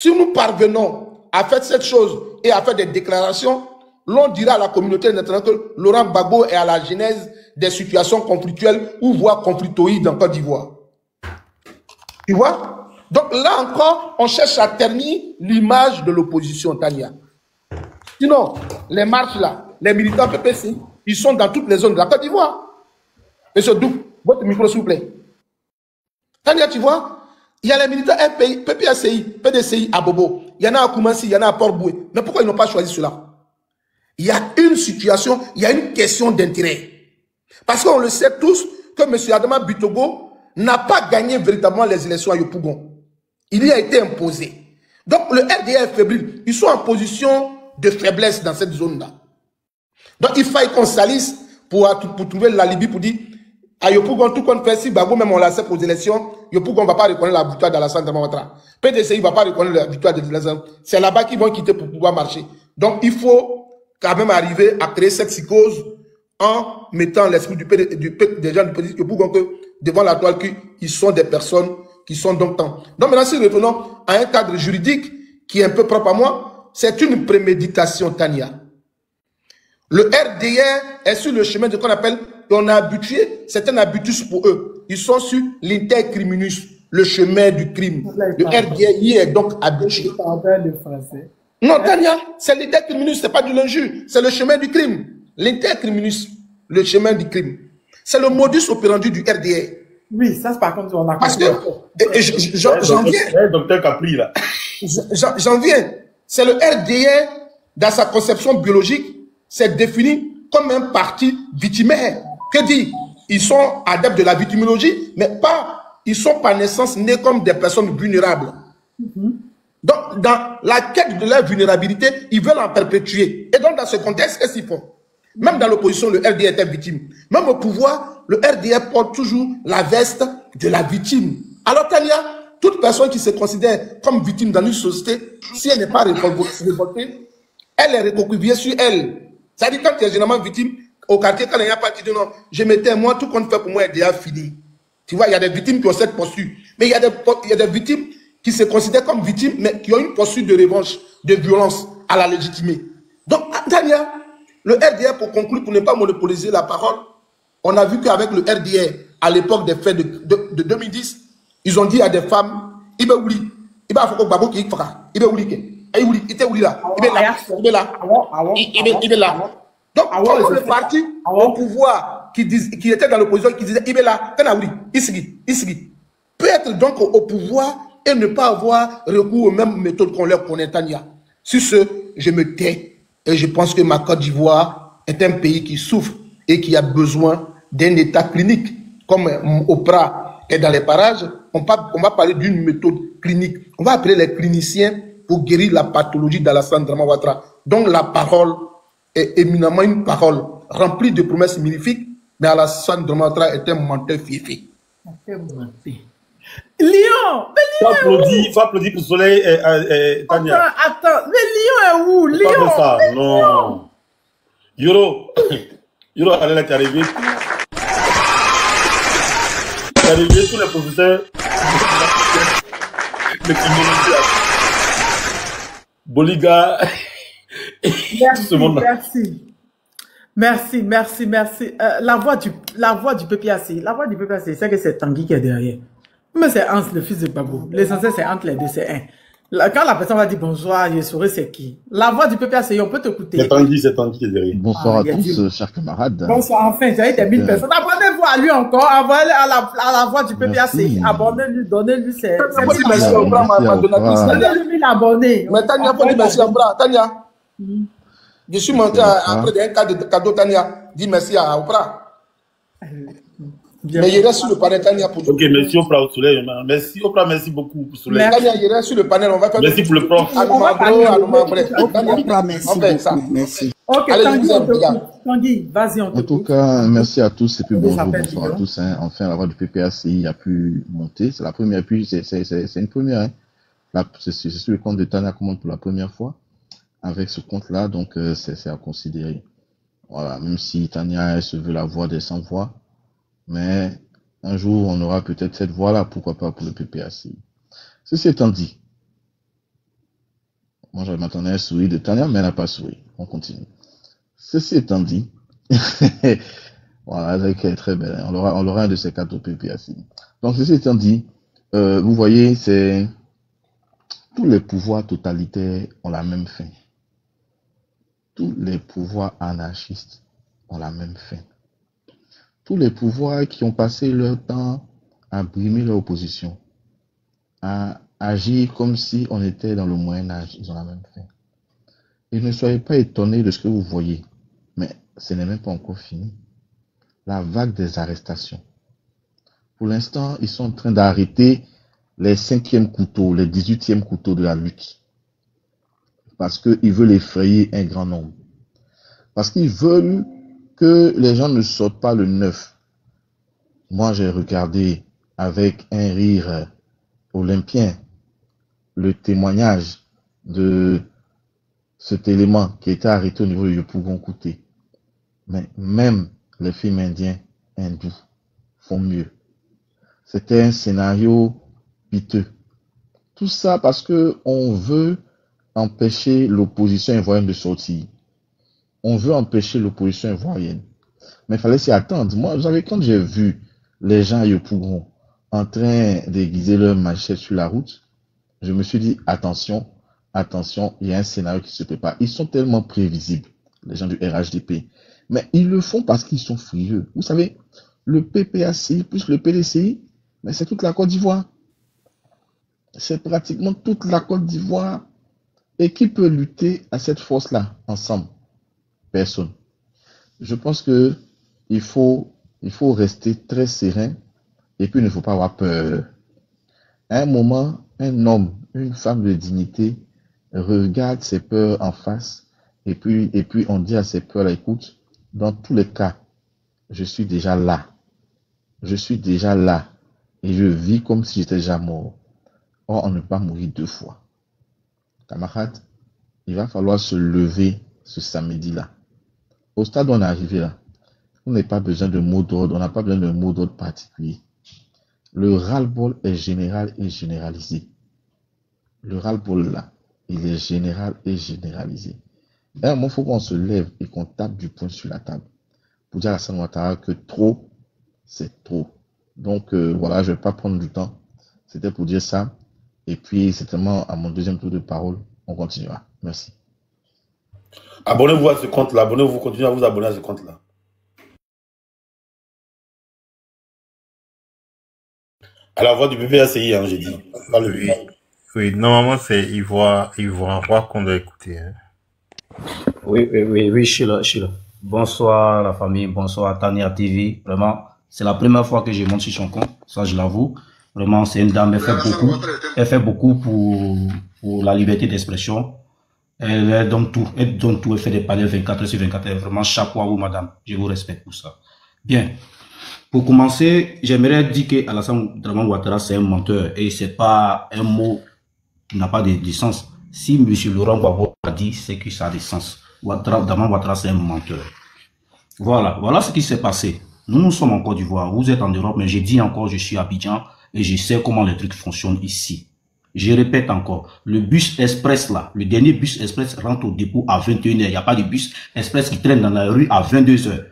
Si nous parvenons à faire cette chose et à faire des déclarations, l'on dira à la communauté internationale que Laurent Gbagbo est à la genèse des situations conflictuelles ou voire conflictoïdes en Côte d'Ivoire. Tu vois? Donc là encore, on cherche à ternir l'image de l'opposition, Tania. Sinon, les marches là, les militants PPC, ils sont dans toutes les zones de la Côte d'Ivoire. Monsieur Douk, votre micro s'il vous plaît. Tania, tu vois, il y a les militants RPI, PPACI, PDCI à Bobo. Il y en a à Koumassi, il y en a à Port-Boué. Mais pourquoi ils n'ont pas choisi cela? Il y a une situation, il y a une question d'intérêt. Parce qu'on le sait tous que M. Adama Bitogo n'a pas gagné véritablement les élections à Yopougon. Il y a été imposé. Donc le RDA est fébrile. Ils sont en position de faiblesse dans cette zone-là. Donc il faut qu'on salisse pour trouver la Libye pour dire à Yopougon, tout compte fait, si Gbagbo même on l'accepte aux élections, Yopougon ne va pas reconnaître la victoire d'Alassane Dramane Ouattara. PDCI ne va pas reconnaître la victoire de Alassane. C'est là-bas qu'ils vont quitter pour pouvoir marcher. Donc il faut quand même arriver à créer cette psychose en mettant l'esprit des gens du petit Yopougon que devant la toile qu'ils sont des personnes qui sont donc temps. Donc maintenant, si nous revenons à un cadre juridique qui est un peu propre à moi, c'est une préméditation, Tania. Le RDR est sur le chemin de ce qu'on appelle, on a habitué, c'est un habitus pour eux. Ils sont sur l'intercriminus, le chemin du crime. Le RDR y est donc habitué. Non, Tania, c'est l'intercriminus, c'est pas du l'injure, c'est le chemin du crime. L'intercriminus, le chemin du crime. C'est le modus operandi du RDR. Oui, ça c'est par contre, on a parce que j'en viens. Docteur Capri, là. J'en viens. C'est le RDR, dans sa conception biologique, c'est défini comme un parti victimaire. Que dit? Ils sont adeptes de la victimologie, mais pas, ils sont par naissance nés comme des personnes vulnérables. Donc, dans la quête de leur vulnérabilité, ils veulent en perpétuer. Et donc, dans ce contexte, qu'est-ce qu'ils font? Même dans l'opposition, le RDR était victime. Même au pouvoir, le RDR porte toujours la veste de la victime. Alors, Tania, toute personne qui se considère comme victime dans une société, si elle n'est pas révoltée, elle est recroquevillée sur elle. C'est-à-dire, quand tu es généralement victime, au quartier, quand il n'y a pas, tu dis non, je m'étais, moi, tout compte fait pour moi est déjà fini. Tu vois, il y a des victimes qui ont cette posture. Mais il y a des victimes qui se considèrent comme victimes, mais qui ont une posture de revanche, de violence à la légitimée. Donc, Tania, le RDR, pour conclure, pour ne pas monopoliser la parole, on a vu qu'avec le RDR, à l'époque des faits de 2010, ils ont dit à des femmes, il va ouli, il va faire Gbagbo qui fera, il va ouli, il était ouli là, il est là, il est là. Donc, comme le parti au pouvoir qui était dans l'opposition, qui disait, il est là, ici, peut être donc au pouvoir et ne pas avoir recours aux mêmes méthodes qu'on leur connaît, Tania. Sur ce, je me tais. Et je pense que ma Côte d'Ivoire est un pays qui souffre et qui a besoin d'un état clinique. Comme Oprah est dans les parages, on va parler d'une méthode clinique. On va appeler les cliniciens pour guérir la pathologie d'Alassane Dramane Ouattara. Donc la parole est éminemment une parole remplie de promesses magnifiques, mais Alassane Dramane Ouattara est un menteur fiefé. Lion, il faut applaudir pour le soleil, Tania. Attends, mais Lion est où? Lion, ça. Non. Yoro, allez là, t'es arrivé. T'es arrivé, tous les professeurs de criminologie. Boliga. Merci. La voix du PPAC, c'est que c'est Tanguy qui est derrière. Mais c'est Hans, le fils de Gbagbo. L'essentiel, c'est entre les deux, c'est un. Quand la personne va dire bonsoir, je saurai c'est qui. La voix du PPAC, on peut t'écouter. C'est Tanguy qui est derrière. Bonsoir à tous, chers camarades. Bonsoir, enfin, j'ai été 1000 personnes. Abonnez-vous à lui encore, abonnez à la voix du PPAC. Abonnez-lui, donnez-lui ses... Donnez-lui 1000 abonnés. Mais Tania, faut dire merci à Oprah. Tania, je suis monté après d'un cadeau, Tania. Dis merci à Oprah. Mais il reste sur le panel, Tania, pour... Ok, merci Oprah au soleil. Merci Oprah, merci beaucoup pour le soleil. Tania, il reste sur le panel, on va faire... Merci pour le prof. Merci. Ok, Tanguy, vas-y, on En tout cas, merci à tous et puis bonjour, bonsoir à tous. Enfin, la voix du PPACI a pu monter. C'est la première, puis c'est une première. C'est sur le compte de Tania qu'on monte pour la première fois. Avec ce compte-là, donc c'est à considérer. Voilà, même si Tania elle se veut la voix des sans voix. Mais un jour, on aura peut-être cette voie-là, pourquoi pas pour le PPACI. Ceci étant dit, Moi, je m'attendais à un sourire de Tania, mais elle n'a pas souri. On continue. Ceci étant dit, voilà, elle est très belle. On aura un de ces quatre au PPAC. Donc, ceci étant dit, vous voyez, c'est tous les pouvoirs totalitaires ont la même fin. Tous les pouvoirs anarchistes ont la même fin. Tous les pouvoirs qui ont passé leur temps à brimer leur opposition, à agir comme si on était dans le Moyen-Âge, ils ont la même fin. Et ne soyez pas étonnés de ce que vous voyez, mais ce n'est même pas encore fini. La vague des arrestations. Pour l'instant, ils sont en train d'arrêter les 5e couteaux, les 18e couteaux de la lutte. Parce qu'ils veulent effrayer un grand nombre. Parce qu'ils veulent que les gens ne sortent pas le 9. Moi, j'ai regardé avec un rire olympien le témoignage de cet élément qui était arrêté au niveau de Yopougon-Kouté. Mais même les films indiens hindous font mieux. C'était un scénario piteux. Tout ça parce que on veut empêcher l'opposition ivoirienne de sortir. On veut empêcher l'opposition ivoirienne. Mais il fallait s'y attendre. Moi, vous savez, quand j'ai vu les gens à Yopougon en train d'aiguiser leur machette sur la route, je me suis dit, attention, attention, il y a un scénario qui se prépare. Ils sont tellement prévisibles, les gens du RHDP. Mais ils le font parce qu'ils sont frileux. Vous savez, le PPAC plus le PDCI, mais c'est toute la Côte d'Ivoire. C'est pratiquement toute la Côte d'Ivoire. Et qui peut lutter à cette force-là ensemble? Personne. Je pense que il faut rester très serein et puis il ne faut pas avoir peur. À un moment, un homme, une femme de dignité regarde ses peurs en face et puis on dit à ses peurs, là, écoute, dans tous les cas, je suis déjà là. Je suis déjà là et je vis comme si j'étais déjà mort. Or, on ne peut pas mourir 2 fois. Camarades, il va falloir se lever ce samedi-là. Au stade où on est arrivé là, on n'a pas besoin de mots d'ordre, on n'a pas besoin de mots d'ordre particulier. Le ras-le-bol est général et généralisé. Le ras-le-bol là, il est général et généralisé. Et à un moment, il faut qu'on se lève et qu'on tape du poing sur la table pour dire à Alassane Ouattara que trop, c'est trop. Donc voilà, je ne vais pas prendre du temps. C'était pour dire ça. Et puis, certainement, à mon deuxième tour de parole, on continuera. Merci. Abonnez-vous à ce compte-là. Abonnez-vous, continuez à vous abonner à ce compte-là. À la voix du PPACI, hein, j'ai dit. Pas le oui. Oui, normalement, c'est Ivoire Roi qu'on doit écouter. Hein. Oui, je suis là. Bonsoir la famille, bonsoir Tania TV. Vraiment, c'est la première fois que je monte sur son compte, ça je l'avoue. Vraiment, c'est une dame, elle fait beaucoup pour la liberté d'expression. Elle donne tout, elle fait des panels 24 heures sur 24 heures. Vraiment, chapeau à vous, madame. Je vous respecte pour ça. Bien. Pour commencer, j'aimerais dire que Alassane Ouattara, c'est un menteur et c'est pas un mot qui n'a pas de sens. Si M. Laurent Gbagbo a dit, c'est que ça a du sens. Ouattara, c'est un menteur. Voilà ce qui s'est passé. Nous sommes en Côte d'Ivoire, vous êtes en Europe, mais j'ai dit encore, je suis à Abidjan et je sais comment les trucs fonctionnent ici. Je répète encore, le bus express là, le dernier bus express rentre au dépôt à 21h. Il n'y a pas de bus express qui traîne dans la rue à 22h.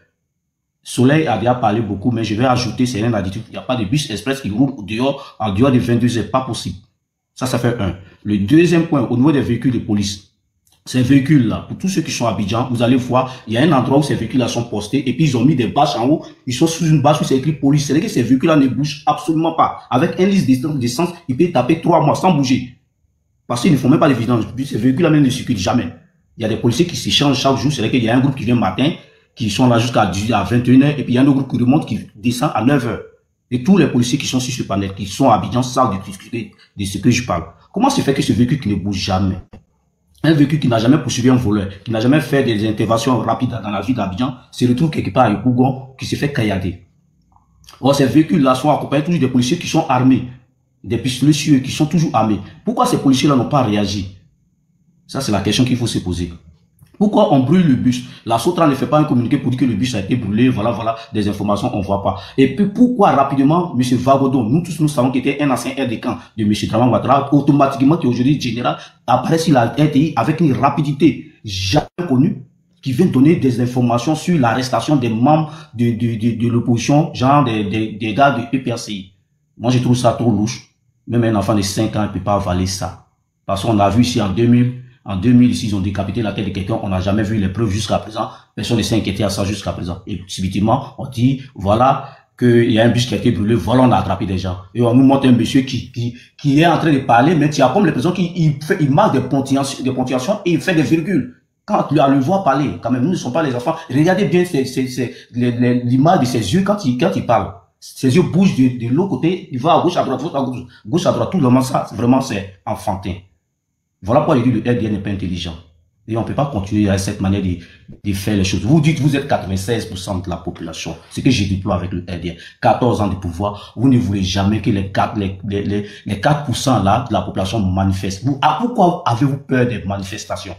Soleil a déjà parlé beaucoup, mais je vais ajouter, c'est rien d'attitude. Il n'y a pas de bus express qui roule dehors, en dehors de 22h, pas possible. Ça fait un. Le deuxième point, au niveau des véhicules de police. Ces véhicules-là, pour tous ceux qui sont à Abidjan, vous allez voir, il y a un endroit où ces véhicules-là sont postés, et puis ils ont mis des bâches en haut, ils sont sous une bâche où c'est écrit police. C'est-à-dire que ces véhicules-là ne bougent absolument pas. Avec un liste d'essence, il peut taper 3 mois sans bouger. Parce qu'ils ne font même pas de vigilance. Ces véhicules-là même ne circulent jamais. Il y a des policiers qui s'échangent chaque jour. C'est-à-dire qu'il y a un groupe qui vient matin, qui sont là jusqu'à 21h, et puis il y a un autre groupe qui remonte, qui descend à 9h. Et tous les policiers qui sont sur ce panel, qui sont à Abidjan, savent de ce que je parle. Comment se fait que ce véhicule qui ne bouge jamais? Un véhicule qui n'a jamais poursuivi un voleur, qui n'a jamais fait des interventions rapides dans la ville d'Abidjan, se retrouve quelque part à Yopougon, qui se fait caillader. Or, ces véhicules-là sont accompagnés toujours des policiers qui sont armés, des pistolets sur eux, qui sont toujours armés. Pourquoi ces policiers-là n'ont pas réagi? Ça, c'est la question qu'il faut se poser. Pourquoi on brûle le bus? La Sotra ne fait pas un communiqué pour dire que le bus a été brûlé, voilà, des informations, on voit pas. Et puis pourquoi rapidement, M. Vagodon, nous tous nous savons qu'il était un ancien aide de camp de M. Draman Ouattara, automatiquement qui est aujourd'hui général, apparaît sur la RTI avec une rapidité jamais connue, qui vient donner des informations sur l'arrestation des membres de l'opposition, genre des gars de PPACI. Moi, je trouve ça trop louche. Même un enfant de 5 ans ne peut pas avaler ça. Parce qu'on a vu ici en 2000, ici, ils ont décapité la tête de quelqu'un, on n'a jamais vu les preuves jusqu'à présent. Personne ne s'est inquiété à ça jusqu'à présent. Et subitement, on dit, voilà, qu'il y a un bus qui a été brûlé, voilà, on a attrapé des gens. Et on nous montre un monsieur qui est en train de parler, mais il y a comme l'impression qu'il marque des ponctuations et il fait des virgules. Quand tu le vois parler, quand même, nous ne sommes pas les enfants. Regardez bien l'image de ses yeux quand il parle. Ses yeux bougent de l'autre côté, il va à gauche, à droite, gauche, à droite, tout le monde, ça, vraiment, c'est enfantin. Voilà pourquoi je dis que le RDR n'est pas intelligent. Et on ne peut pas continuer à cette manière de faire les choses. Vous dites que vous êtes 96% de la population. C'est ce que j'ai déployé avec le RDR. 14 ans de pouvoir. Vous ne voulez jamais que les 4% là de la population manifestent. Pourquoi avez-vous peur des manifestations?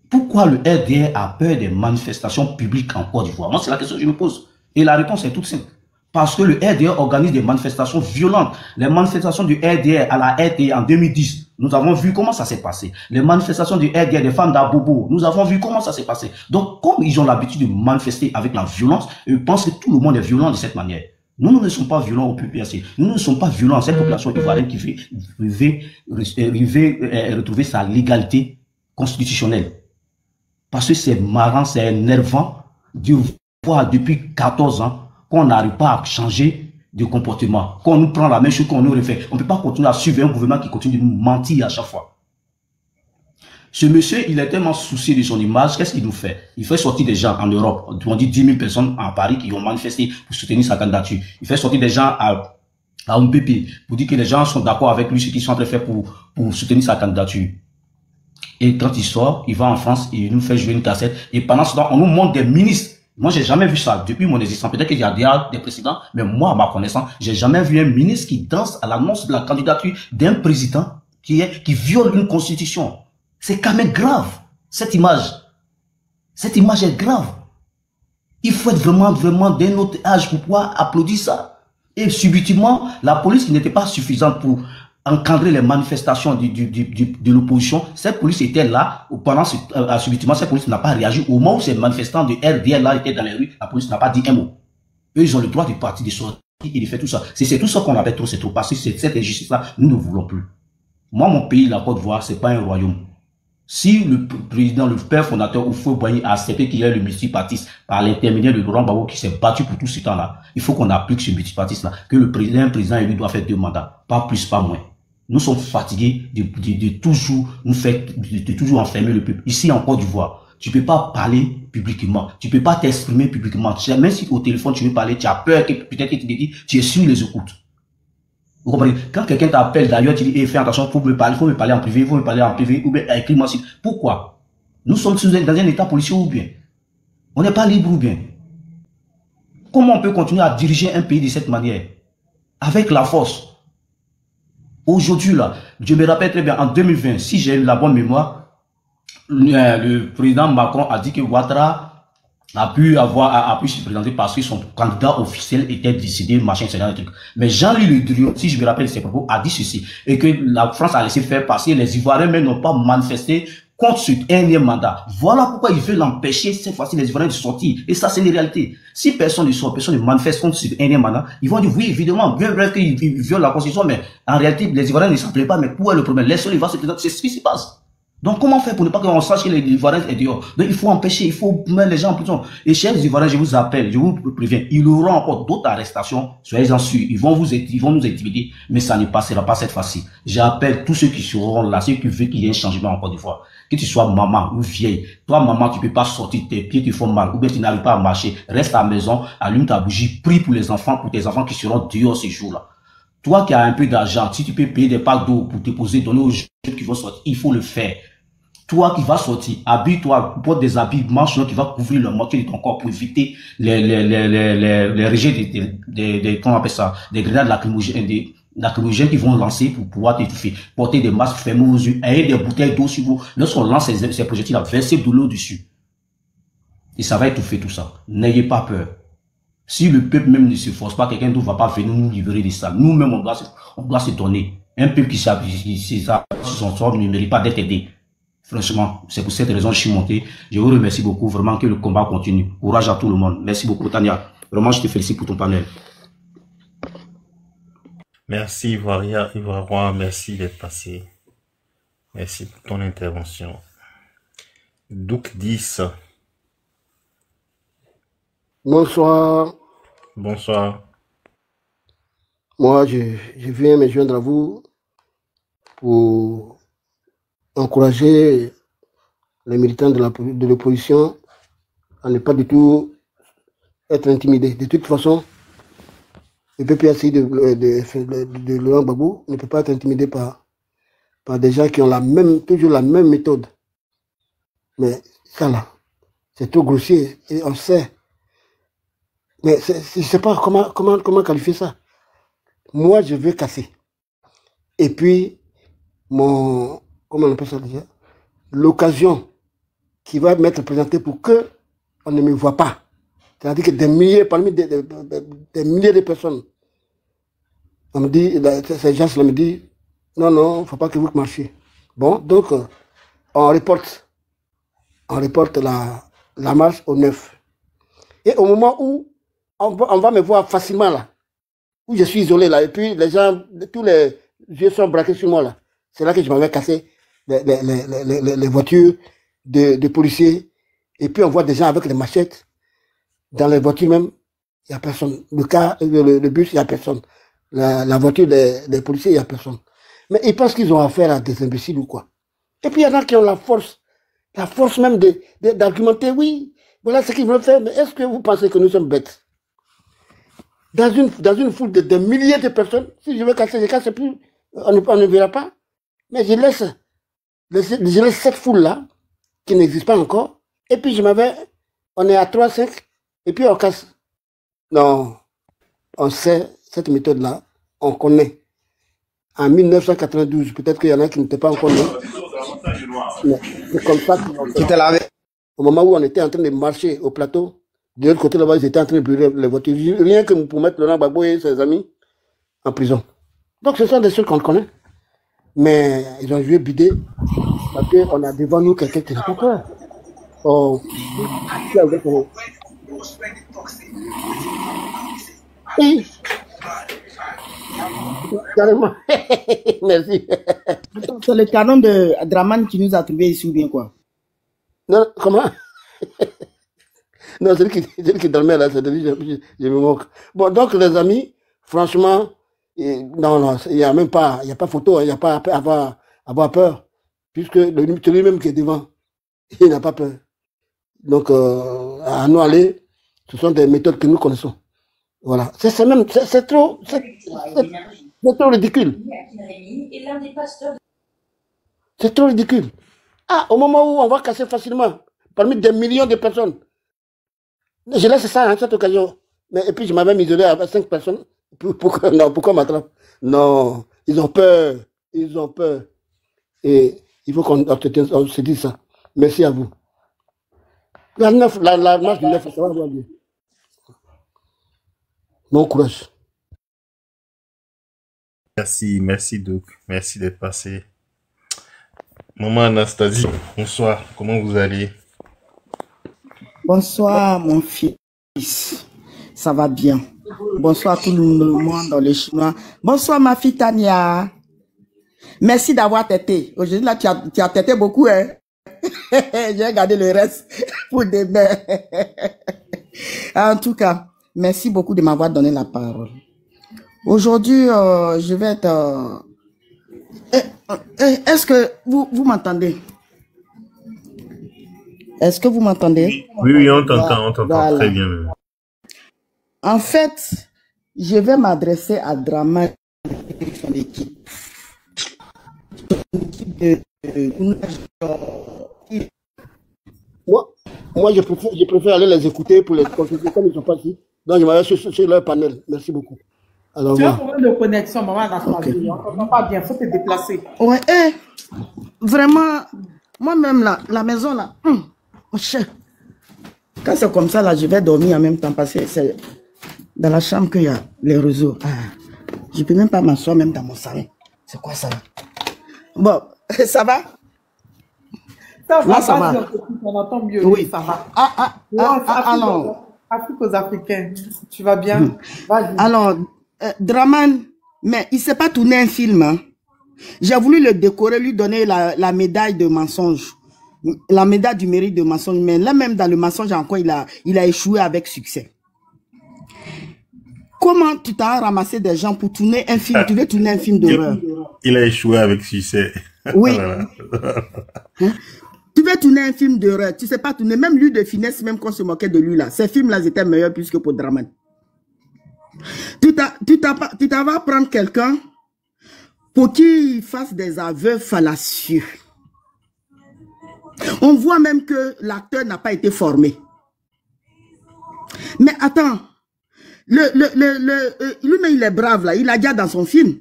Pourquoi le RDR a peur des manifestations publiques en Côte d'Ivoire? Moi, c'est la question que je me pose. Et la réponse est toute simple. Parce que le RDR organise des manifestations violentes. Les manifestations du RDR à la RTI en 2010, nous avons vu comment ça s'est passé. Les manifestations du RDR des femmes d'Abobo, nous avons vu comment ça s'est passé. Donc, comme ils ont l'habitude de manifester avec la violence, ils pensent que tout le monde est violent de cette manière. Nous ne sommes pas violents au PPAC. Nous ne sommes pas violents à cette population ivoirienne qui veut retrouver sa légalité constitutionnelle. Parce que c'est marrant, c'est énervant de voir depuis 14 ans qu'on n'arrive pas à changer de comportement, qu'on nous prend la même chose qu'on nous refait. On ne peut pas continuer à suivre un gouvernement qui continue de nous mentir à chaque fois. Ce monsieur, il est tellement soucié de son image, qu'est-ce qu'il nous fait? Il fait sortir des gens en Europe, on dit 10 000 personnes à Paris qui ont manifesté pour soutenir sa candidature. Il fait sortir des gens à MPP pour dire que les gens sont d'accord avec lui, ce qu'ils sont en train de faire pour soutenir sa candidature. Et quand il sort, il va en France, il nous fait jouer une cassette. Et pendant ce temps, on nous montre des ministres. Moi, j'ai jamais vu ça depuis mon existence. Peut-être qu'il y a des présidents, mais moi, à ma connaissance, j'ai jamais vu un ministre qui danse à l'annonce de la candidature d'un président qui viole une constitution. C'est quand même grave, cette image. Cette image est grave. Il faut être vraiment d'un autre âge pour pouvoir applaudir ça. Et subitement, la police qui n'était pas suffisante pour encadrer les manifestations de l'opposition, cette police était là, pendant subitement, cette police n'a pas réagi. Au moment où ces manifestants de RDR là étaient dans les rues, la police n'a pas dit un mot. Eux, ils ont le droit de partir, de sortir et de faire tout ça. C'est tout ça qu'on appelle trop, c'est trop. Parce que cette injustice-là, nous ne voulons plus. Moi, mon pays, la Côte d'Ivoire, c'est pas un royaume. Si le président, le père fondateur Houphouët-Boigny a accepté qu'il y ait le multipartisme par l'intermédiaire de Laurent Gbagbo qui s'est battu pour tout ce temps-là, il faut qu'on applique ce multipartisme-là, que le président élu doit faire 2 mandats. Pas plus, pas moins. Nous sommes fatigués de toujours toujours enfermer le peuple. Ici, en Côte d'Ivoire, tu peux pas parler publiquement. Tu peux pas t'exprimer publiquement. Même si au téléphone, tu veux parler, tu as peur que peut-être qu'il te dit, tu es sur les écoutes. Vous comprenez? Quand quelqu'un t'appelle d'ailleurs, tu dis, fais attention, faut me parler en privé, ou bien écris-moi. Pourquoi? Nous sommes dans un état policier ou bien? On n'est pas libre ou bien? Comment on peut continuer à diriger un pays de cette manière? Avec la force. Aujourd'hui, là, je me rappelle très bien, en 2020, si j'ai eu la bonne mémoire, le président Macron a dit que Ouattara a pu se présenter parce que son candidat officiel était décidé, machin, etc. Mais Jean-Louis Le Drian, si je me rappelle ses propos, a dit ceci, et que la France a laissé faire passer, les Ivoiriens même n'ont pas manifesté contre ce dernier mandat. Voilà pourquoi il veut l'empêcher, cette fois-ci, les Ivoiriens de sortir. Et ça, c'est une réalité. Si personne ne sort, personne ne manifeste contre ce dernier mandat, ils vont dire, oui, évidemment, bien vrai qu'ils violent la Constitution, mais en réalité, les Ivoiriens ne s'en plaisent pas, mais où est le problème? Laissez-les, il va se présenter, c'est ce qui se passe. Donc, comment faire pour ne pas qu'on sache que les Ivoiriens est dehors? Donc, il faut empêcher, il faut mettre les gens en prison. Et chers Ivoiriens, je vous appelle, je vous préviens, il y aura encore d'autres arrestations, soyez-en sûrs, ils vont nous intimider, mais ça ne passera pas cette fois-ci. J'appelle tous ceux qui seront là, ceux qui veulent qu'il y ait un changement en Côte d'Ivoire. Que tu sois maman ou vieille, toi maman, tu peux pas sortir, tes pieds te font mal, ou bien tu n'arrives pas à marcher, reste à la maison, allume ta bougie, prie pour les enfants, pour tes enfants qui seront dehors ces jours-là. Toi qui as un peu d'argent, si tu peux payer des packs d'eau pour te poser, donner aux jeunes qui vont sortir, il faut le faire. Toi qui vas sortir, habille-toi, porte des habits manches qui va couvrir le moitié de ton corps pour éviter les rejets comment on appelle ça, des grenades lacrymogènes, lacrymogènes qu'ils vont lancer pour pouvoir t'étouffer. Portez des masques, fermez vos yeux, ayez des bouteilles d'eau sur vous. Lorsqu'on lance ces projectiles, versez de l'eau dessus. Et ça va étouffer tout ça. N'ayez pas peur. Si le peuple même ne se force pas, quelqu'un d'autre ne va pas venir nous libérer de ça. Nous-mêmes, on doit se donner. Un peuple qui son sort ne mérite pas d'être aidé. Franchement, c'est pour cette raison que je suis monté. Je vous remercie beaucoup. Vraiment que le combat continue. Courage à tout le monde. Merci beaucoup, Tania. Vraiment, je te félicite pour ton panel. Merci, Ivoirien, merci d'être passé. Merci pour ton intervention. Douk 10. Bonsoir. Bonsoir. Moi, je viens me joindre à vous pour encourager les militants de l'opposition à ne pas du tout être intimidés. De toute façon, le PPACI de Laurent Gbagbo ne peut pas être intimidé par des gens qui ont toujours la même méthode. Mais ça là, c'est trop grossier et on sait. Mais je ne sais pas comment qualifier ça. Moi, je veux casser. Et puis, comment on appelle ça déjà? L'occasion qui va m'être présentée pour que on ne me voit pas. C'est-à-dire que parmi des milliers de personnes, on me dit, ces gens-là me disent, non, il ne faut pas que vous marchiez. Bon, donc, on reporte la marche au 9. Et au moment où on va me voir facilement là, où je suis isolé là, et puis les gens, tous les yeux sont braqués sur moi là. C'est là que je m'avais cassé les voitures de policiers. Et puis on voit des gens avec les machettes. Dans les voitures même, il n'y a personne. Le bus, il n'y a personne. La voiture des policiers, il n'y a personne. Mais ils pensent qu'ils ont affaire à des imbéciles ou quoi. Et puis il y en a qui ont la force même d'argumenter, oui, voilà ce qu'ils veulent faire. Mais est-ce que vous pensez que nous sommes bêtes? Dans une foule de milliers de personnes, si je veux casser, je casse plus, on ne verra pas. Mais je laisse cette foule-là, qui n'existe pas encore, et puis on est à 3, 5, et puis on casse. Non, on sait, cette méthode-là, on connaît. En 1992, peut-être qu'il y en a qui n'étaient pas encore nés. Mais c'est comme ça qu'on fait. Au moment où on était en train de marcher au plateau, de l'autre côté là-bas, ils étaient en train de brûler les voitures. Rien que pour mettre Laurent Gbagbo et ses amis en prison. Donc ce sont des choses qu'on connaît. Mais ils ont joué bidé parce qu'on a devant nous quelqu'un qui n'a pas peur. Oui. Carrément. Merci. C'est le canon de Draman qui nous a trouvé ici ou bien quoi? Non, comment? Non, celui qui dormait là, c'est de lui, je me moque. Bon, donc les amis, franchement, non, il n'y a même pas, il n'y a pas photo, il n'y a pas à avoir peur, puisque c'est lui-même qui est devant, il n'a pas peur. Donc, à nous aller, ce sont des méthodes que nous connaissons. Voilà. C'est trop ridicule. C'est trop ridicule. Ah, au moment où on va casser facilement, parmi des millions de personnes, je laisse ça à cette occasion. Et puis je m'avais isolé avec 5 personnes. Pourquoi on m'attrape? Non, ils ont peur. Ils ont peur. Et il faut qu'on se dise ça. Merci à vous. La marche du 9, ça va avoir lieu. Bon courage. Merci Douk. Merci d'être passé. Maman Anastasie, bonsoir. Comment vous allez? Bonsoir mon fils. Ça va bien. Bonsoir tout le monde dans les Chinois. Bonsoir ma fille Tania. Merci d'avoir tété. Aujourd'hui là tu as tété beaucoup hein. J'ai gardé le reste pour demain. En tout cas, merci beaucoup de m'avoir donné la parole. Aujourd'hui, je vais être... Est-ce que vous m'entendez? Est-ce que vous m'entendez? Oui, on t'entend voilà. Très bien. Même. En fait, je vais m'adresser à Draman et son équipe. Moi, je préfère aller les écouter pour les consulter comme ils ne sont pas ici. Donc, je m'arrête sur leur panel. Merci beaucoup. Alors, Tu as un moi. problème de connexion, maman, dans Ok. on ne comprend pas bien, il faut te déplacer. Ouais, vraiment, moi-même, là, la maison, là, mon cher. Quand c'est comme ça, là, je vais dormir en même temps parce que c'est dans la chambre qu'il y a les réseaux. Ah, je ne peux même pas m'asseoir même dans mon salon. C'est quoi ça là? Bon, ça va? Ça va, Là, ça va. on entend mieux, Oui. ça va. Alors, Afrique aux Africains, tu vas bien? Vas-y. alors Draman, mais il ne s'est pas tourné un film. Hein. J'ai voulu le décorer, lui donner la médaille de mensonge. La médaille du mérite de mensonge. Mais là même dans le mensonge encore, il a échoué avec succès. Comment tu t'as ramassé des gens pour tourner un film? Tu veux tourner un film d'horreur? Il a échoué avec succès. Oui. Hein? Tu veux tourner un film d'horreur, tu ne sais pas tourner. Même lui de finesse, même quand on se moquait de lui là. Ces films-là étaient meilleurs plus que pour Draman. Tu vas prendre quelqu'un pour qu'il fasse des aveux fallacieux. On voit même que l'acteur n'a pas été formé. Mais attends, lui-même il est brave là, il a déjà dans son film.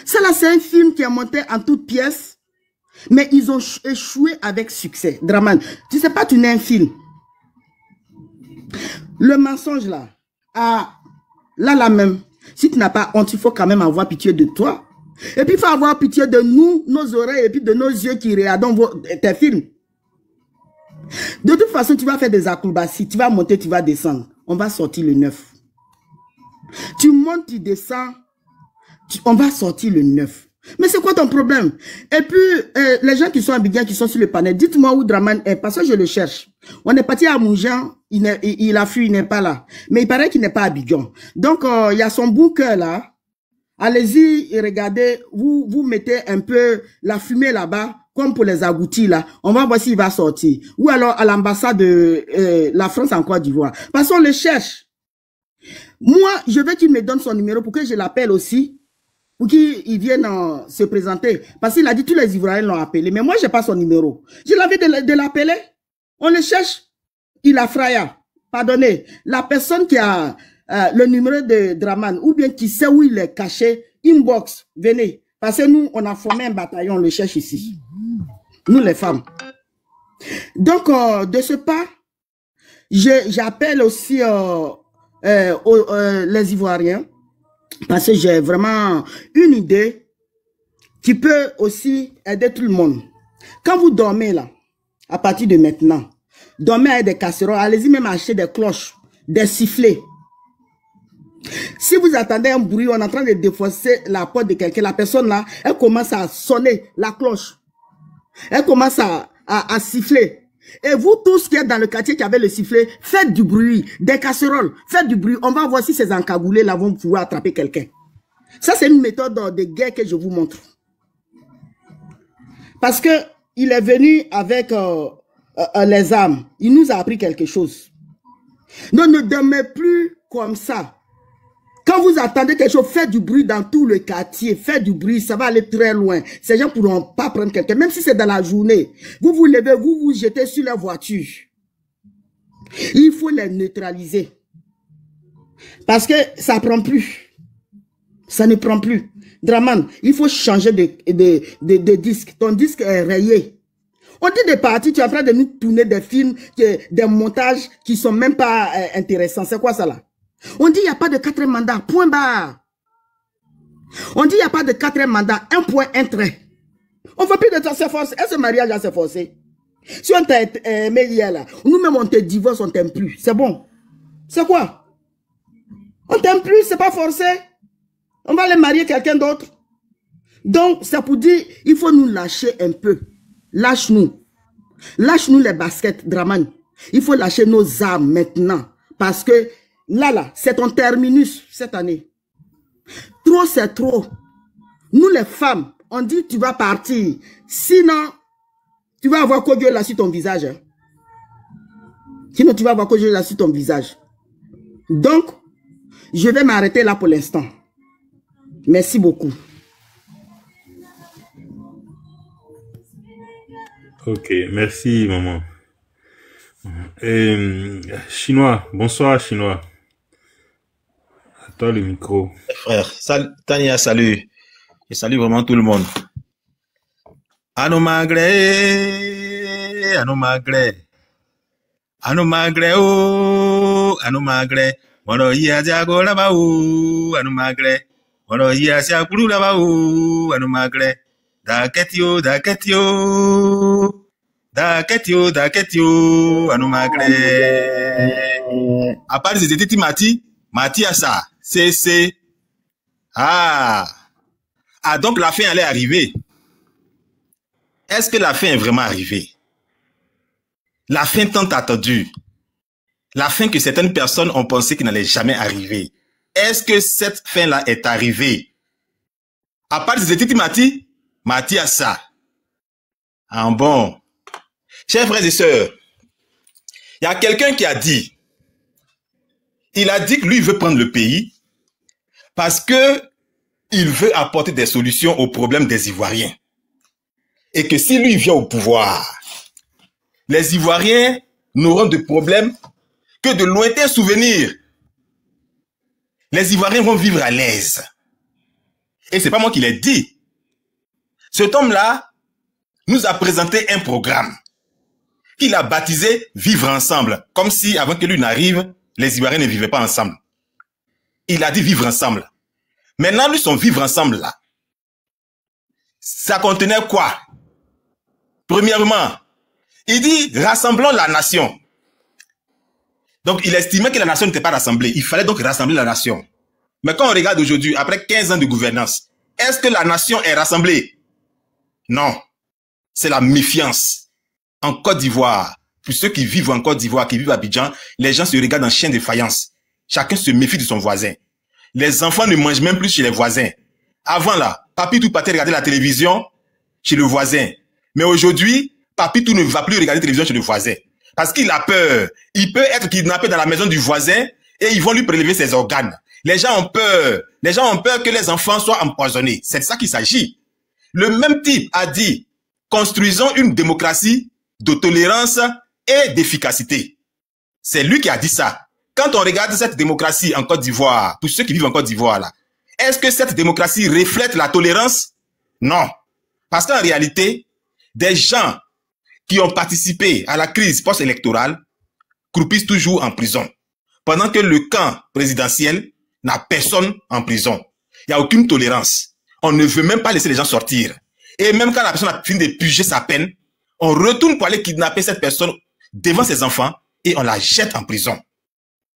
Ça là, c'est un film qui est monté en toutes pièces, mais ils ont échoué avec succès. Draman, tu ne sais pas tourner un film. Le mensonge là, là même, si tu n'as pas honte, il faut quand même avoir pitié de toi. Et puis il faut avoir pitié de nous, nos oreilles et puis de nos yeux qui regardent tes films. De toute façon, tu vas faire des acrobaties, tu vas monter, tu vas descendre. On va sortir le 9. Tu montes, tu descends, on va sortir le 9. Mais c'est quoi ton problème? Et puis, les gens qui sont à Abidjan, qui sont sur le panel, dites-moi où Draman est, parce que je le cherche. On est parti à Mounjan, il a fui, il n'est pas là. Mais il paraît qu'il n'est pas à Abidjan. Donc, il y a son bon cœur là. Allez-y et regardez, vous mettez un peu la fumée là-bas, comme pour les agoutis là. On va voir s'il va sortir. Ou alors à l'ambassade de la France en Côte d'Ivoire. Parce qu'on le cherche. Moi, je veux qu'il me donne son numéro pour que je l'appelle aussi. Pour qu'il vienne se présenter. Parce qu'il a dit tous les Ivoiriens l'ont appelé. Mais moi, je n'ai pas son numéro. Je l'avais de l'appeler. On le cherche. Il a fraya. Pardonnez. La personne qui a le numéro de Draman, ou bien qui sait où il est caché, inbox, venez. Parce que nous, on a formé un bataillon, on le cherche ici. Nous, les femmes. Donc, de ce pas, j'appelle aussi les Ivoiriens. Parce que j'ai vraiment une idée qui peut aussi aider tout le monde. Quand vous dormez là, à partir de maintenant, dormez avec des casseroles, allez-y même acheter des cloches, des sifflets. Si vous attendez un bruit, on est en train de défoncer la porte de quelqu'un, la personne là, elle commence à sonner la cloche. Elle commence à siffler. Et vous tous qui êtes dans le quartier qui avez le sifflet, faites du bruit, des casseroles, faites du bruit. On va voir si ces encagoulés là vont pouvoir attraper quelqu'un. Ça, c'est une méthode de guerre que je vous montre. Parce que il est venu avec les armes. Il nous a appris quelque chose. Donc, ne dormez plus comme ça. Quand vous attendez quelque chose, faites du bruit dans tout le quartier. Faites du bruit, ça va aller très loin. Ces gens ne pourront pas prendre quelqu'un, même si c'est dans la journée. Vous vous levez, vous vous jetez sur la voiture. Il faut les neutraliser. Parce que ça ne prend plus. Ça ne prend plus. Draman, il faut changer de disque. Ton disque est rayé. On dit des parties, tu es en train de nous tourner des films, des montages qui ne sont même pas intéressants. C'est quoi ça là? On dit il n'y a pas de 4e mandat, point barre. On dit il n'y a pas de 4e mandat, un point, un trait. On ne veut plus de ça, c'est forcé. Est-ce que ce mariage là c'est forcé? Si on t'a aimé hier là, nous-mêmes on te divorce, on t'aime plus. C'est bon. C'est quoi? On t'aime plus, c'est pas forcé. On va aller marier quelqu'un d'autre. Donc, c'est pour dire, il faut nous lâcher un peu. Lâche-nous. Lâche-nous les baskets, Draman. Il faut lâcher nos armes maintenant. Parce que là, c'est ton terminus cette année. Trop, c'est trop. Nous, les femmes, on dit tu vas partir. Sinon, tu vas avoir Kodjo là sur ton visage. Hein. Sinon, tu vas avoir Kodjo là sur ton visage. Donc, je vais m'arrêter là pour l'instant. Merci beaucoup. Ok, merci maman. Chinois, bonsoir Chinois. Toi, le micro. Frère, Tania, salut. Je salue vraiment tout le monde. Ano magre, ano magre. Ano magre, oh, ano magre. Mono iya jago laba, oh, ano magre. Mono iya sia kuru laba, oh, ano magre. Daketio, daketio. Daketio, daketio, ano magre. À part les étés Mati à ça. C'est. Ah, donc la fin allait arriver. Est-ce que la fin est vraiment arrivée? La fin tant attendue. La fin que certaines personnes ont pensé qu'il n'allait jamais arriver. Est-ce que cette fin-là est arrivée? À part les étés Mati à ça. Ah bon. Chers frères et sœurs, il y a quelqu'un qui a dit, il a dit que lui, il veut prendre le pays parce que il veut apporter des solutions aux problèmes des Ivoiriens. Et que si lui vient au pouvoir, les Ivoiriens n'auront de problème que de lointains souvenirs. Les Ivoiriens vont vivre à l'aise. Et c'est pas moi qui l'ai dit. Cet homme-là nous a présenté un programme qu'il a baptisé « Vivre ensemble », comme si avant que lui n'arrive, les Ivoiriens ne vivaient pas ensemble. Il a dit « Vivre ensemble ». Maintenant, lui, son « Vivre ensemble » là, ça contenait quoi? Premièrement, il dit « Rassemblons la nation ». Donc, il estimait que la nation n'était pas rassemblée. Il fallait donc rassembler la nation. Mais quand on regarde aujourd'hui, après 15 ans de gouvernance, est-ce que la nation est rassemblée? Non. C'est la méfiance. En Côte d'Ivoire, pour ceux qui vivent en Côte d'Ivoire, qui vivent à Abidjan, les gens se regardent en chien de faïence. Chacun se méfie de son voisin. Les enfants ne mangent même plus chez les voisins. Avant là, Papi tout partait regarder la télévision chez le voisin. Mais aujourd'hui, Papi tout ne va plus regarder la télévision chez le voisin. Parce qu'il a peur. Il peut être kidnappé dans la maison du voisin et ils vont lui prélever ses organes. Les gens ont peur. Les gens ont peur que les enfants soient empoisonnés. C'est de ça qu'il s'agit. Le même type a dit, construisons une démocratie de tolérance et d'efficacité. C'est lui qui a dit ça. Quand on regarde cette démocratie en Côte d'Ivoire, pour ceux qui vivent en Côte d'Ivoire là, est-ce que cette démocratie reflète la tolérance? Non. Parce qu'en réalité, des gens qui ont participé à la crise post-électorale croupissent toujours en prison. Pendant que le camp présidentiel n'a personne en prison. Il n'y a aucune tolérance. On ne veut même pas laisser les gens sortir. Et même quand la personne a fini de purger sa peine, on retourne pour aller kidnapper cette personne devant ses enfants et on la jette en prison.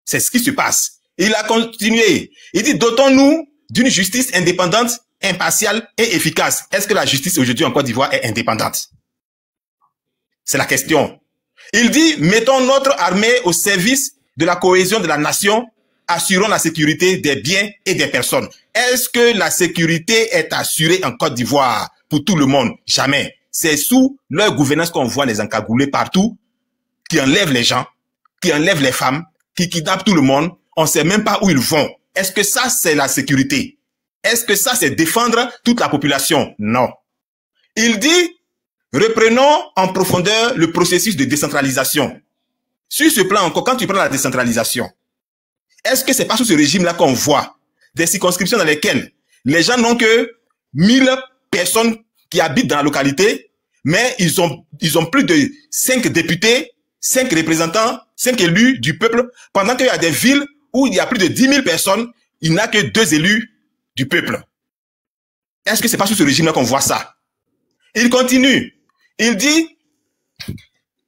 C'est ce qui se passe. Il a continué. Il dit, dotons-nous d'une justice indépendante, impartiale et efficace. Est-ce que la justice aujourd'hui en Côte d'Ivoire est indépendante? C'est la question. Il dit, mettons notre armée au service de la cohésion de la nation, assurons la sécurité des biens et des personnes. Est-ce que la sécurité est assurée en Côte d'Ivoire pour tout le monde? Jamais. C'est sous leur gouvernance qu'on voit les encagoulés partout, qui enlèvent les gens, qui enlèvent les femmes, qui kidnappent tout le monde. On ne sait même pas où ils vont. Est-ce que ça, c'est la sécurité? Est-ce que ça, c'est défendre toute la population? Non. Il dit, reprenons en profondeur le processus de décentralisation. Sur ce plan encore, quand tu prends la décentralisation, est-ce que c'est pas sous ce régime-là qu'on voit des circonscriptions dans lesquelles les gens n'ont que 1000 personnes qui habitent dans la localité, mais ils ont plus de 5 députés, 5 représentants, 5 élus du peuple, pendant qu'il y a des villes où il y a plus de 10 000 personnes, il n'y a que 2 élus du peuple. Est-ce que c'est pas sous ce régime-là qu'on voit ça? Il continue. Il dit,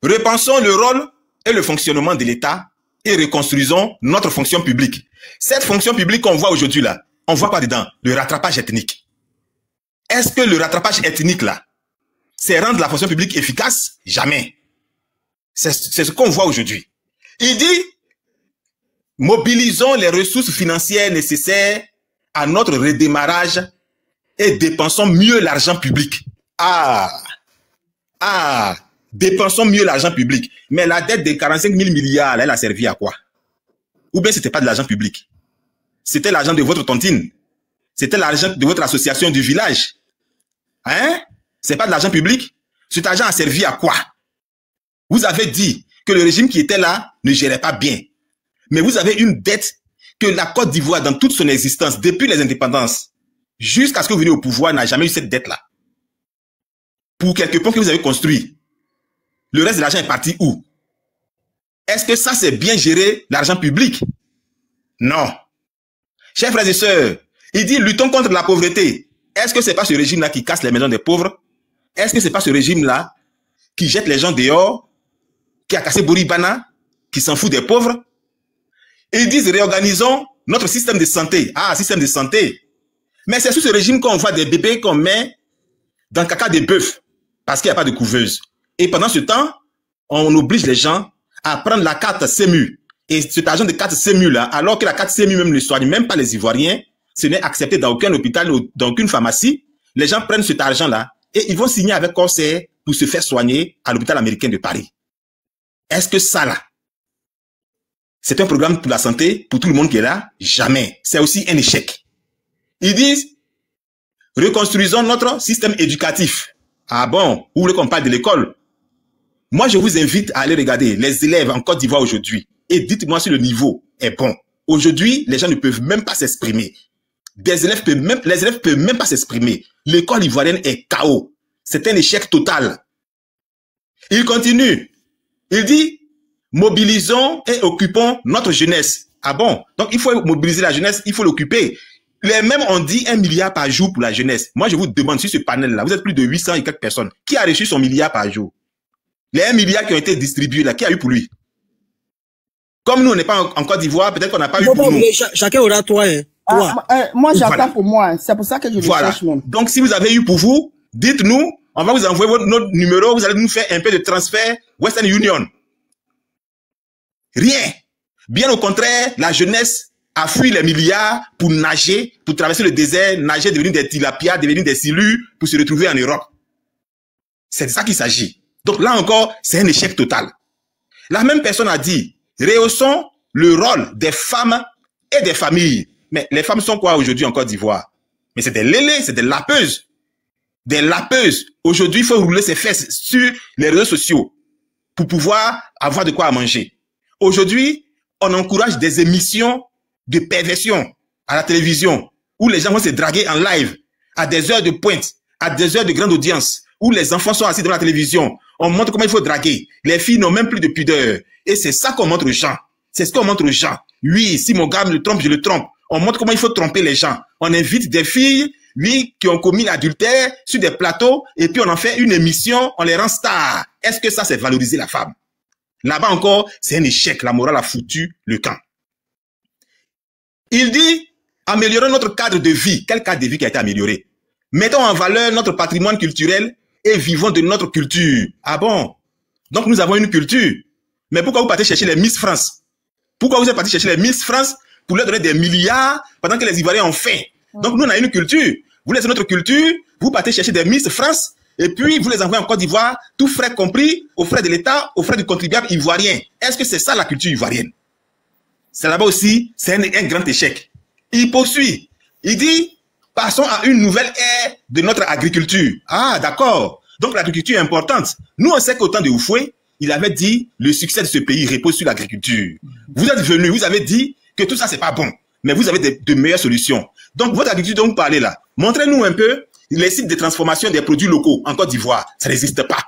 repensons le rôle et le fonctionnement de l'État et reconstruisons notre fonction publique. Cette fonction publique qu'on voit aujourd'hui là, on voit quoi dedans? Le rattrapage ethnique. Est-ce que le rattrapage ethnique là, c'est rendre la fonction publique efficace? Jamais. C'est ce qu'on voit aujourd'hui. Il dit, mobilisons les ressources financières nécessaires à notre redémarrage et dépensons mieux l'argent public. Dépensons mieux l'argent public. Mais la dette de 45 000 milliards, elle a servi à quoi? Ou bien c'était pas de l'argent public? C'était l'argent de votre tontine. C'était l'argent de votre association du village. Hein? C'est pas de l'argent public? Cet argent a servi à quoi? Vous avez dit que le régime qui était là ne gérait pas bien. Mais vous avez une dette que la Côte d'Ivoire, dans toute son existence, depuis les indépendances, jusqu'à ce que vous veniez au pouvoir, n'a jamais eu cette dette-là. Pour quelques ponts que vous avez construits, le reste de l'argent est parti où? Est-ce que ça, c'est bien gérer l'argent public? Non. Chers frères et sœurs, il dit luttons contre la pauvreté. Est-ce que c'est pas ce régime-là qui casse les maisons des pauvres? Est-ce que c'est pas ce régime-là qui jette les gens dehors, qui a cassé Boribana, qui s'en fout des pauvres? Et ils disent réorganisons notre système de santé. Ah, système de santé. Mais c'est sous ce régime qu'on voit des bébés qu'on met dans le caca des bœufs parce qu'il n'y a pas de couveuse. Et pendant ce temps, on oblige les gens à prendre la carte CEMU. Et cet argent de carte CEMU là, alors que la carte CEMU même ne soigne même pas les Ivoiriens, ce n'est accepté dans aucun hôpital ou dans aucune pharmacie. Les gens prennent cet argent là et ils vont signer avec Corsair pour se faire soigner à l'hôpital américain de Paris. Est-ce que ça là, c'est un programme pour la santé, pour tout le monde qui est là? Jamais. C'est aussi un échec. Ils disent, reconstruisons notre système éducatif. Ah bon, vous voulez qu'on parle de l'école? Moi, je vous invite à aller regarder les élèves en Côte d'Ivoire aujourd'hui et dites-moi si le niveau est bon. Aujourd'hui, les gens ne peuvent même pas s'exprimer. Les élèves peuvent même pas s'exprimer. L'école ivoirienne est chaos. C'est un échec total. Il continue. Il dit, mobilisons et occupons notre jeunesse. Ah bon? Donc, il faut mobiliser la jeunesse, il faut l'occuper. Les mêmes ont dit 1 milliard par jour pour la jeunesse. Moi, je vous demande sur ce panel-là, vous êtes plus de 800 et quelques personnes. Qui a reçu son milliard par jour? Les 1 milliard qui ont été distribués là, qui a eu pour lui? Comme nous, on n'est pas en Côte d'Ivoire, peut-être qu'on n'a pas eu pour nous. Chacun aura toi, hein. Moi, j'attends pour moi. C'est pour ça que je le cherche même. Donc, si vous avez eu pour vous, dites-nous, on va vous envoyer notre numéro, vous allez nous faire un peu de transfert Western Union. Rien. Bien au contraire, la jeunesse a fui les milliards pour nager, pour traverser le désert, nager, devenir des tilapias, devenir des silures, pour se retrouver en Europe. C'est de ça qu'il s'agit. Donc là encore, c'est un échec total. La même personne a dit, rehaussons le rôle des femmes et des familles. Mais les femmes sont quoi aujourd'hui en Côte d'Ivoire? Mais c'est des lélés, c'est des lapeuses. Des lapeuses. Aujourd'hui, il faut rouler ses fesses sur les réseaux sociaux pour pouvoir avoir de quoi manger. Aujourd'hui, on encourage des émissions de perversion à la télévision où les gens vont se draguer en live à des heures de pointe, à des heures de grande audience, où les enfants sont assis devant la télévision. On montre comment il faut draguer. Les filles n'ont même plus de pudeur. Et c'est ça qu'on montre aux gens. C'est ce qu'on montre aux gens. Oui, si mon gars me trompe, je le trompe. On montre comment il faut tromper les gens. On invite des filles, oui, qui ont commis l'adultère sur des plateaux et puis on en fait une émission, on les rend stars. Est-ce que ça, c'est valoriser la femme? Là-bas encore, c'est un échec. La morale a foutu le camp. Il dit, améliorons notre cadre de vie. Quel cadre de vie qui a été amélioré? Mettons en valeur notre patrimoine culturel et vivons de notre culture. Ah bon? Donc nous avons une culture. Mais pourquoi vous partez chercher les Miss France? Pourquoi vous êtes parti chercher les Miss France pour leur donner des milliards pendant que les Ivoiriens ont faim? Donc nous, on a une culture. Vous laissez notre culture, vous partez chercher des Miss France et puis vous les envoyez en Côte d'Ivoire, tout frais compris, aux frais de l'État, aux frais du contribuable ivoirien. Est-ce que c'est ça la culture ivoirienne? C'est là-bas aussi, c'est un grand échec. Il poursuit. Il dit, passons à une nouvelle ère de notre agriculture. Ah, d'accord. Donc l'agriculture est importante. Nous, on sait qu'au temps de Houphouët, il avait dit, le succès de ce pays repose sur l'agriculture. Vous êtes venus, vous avez dit que tout ça, c'est pas bon. Mais vous avez de meilleures solutions. Donc, votre agriculture dont vous parlez là, montrez-nous un peu les sites de transformation des produits locaux en Côte d'Ivoire. Ça n'existe pas.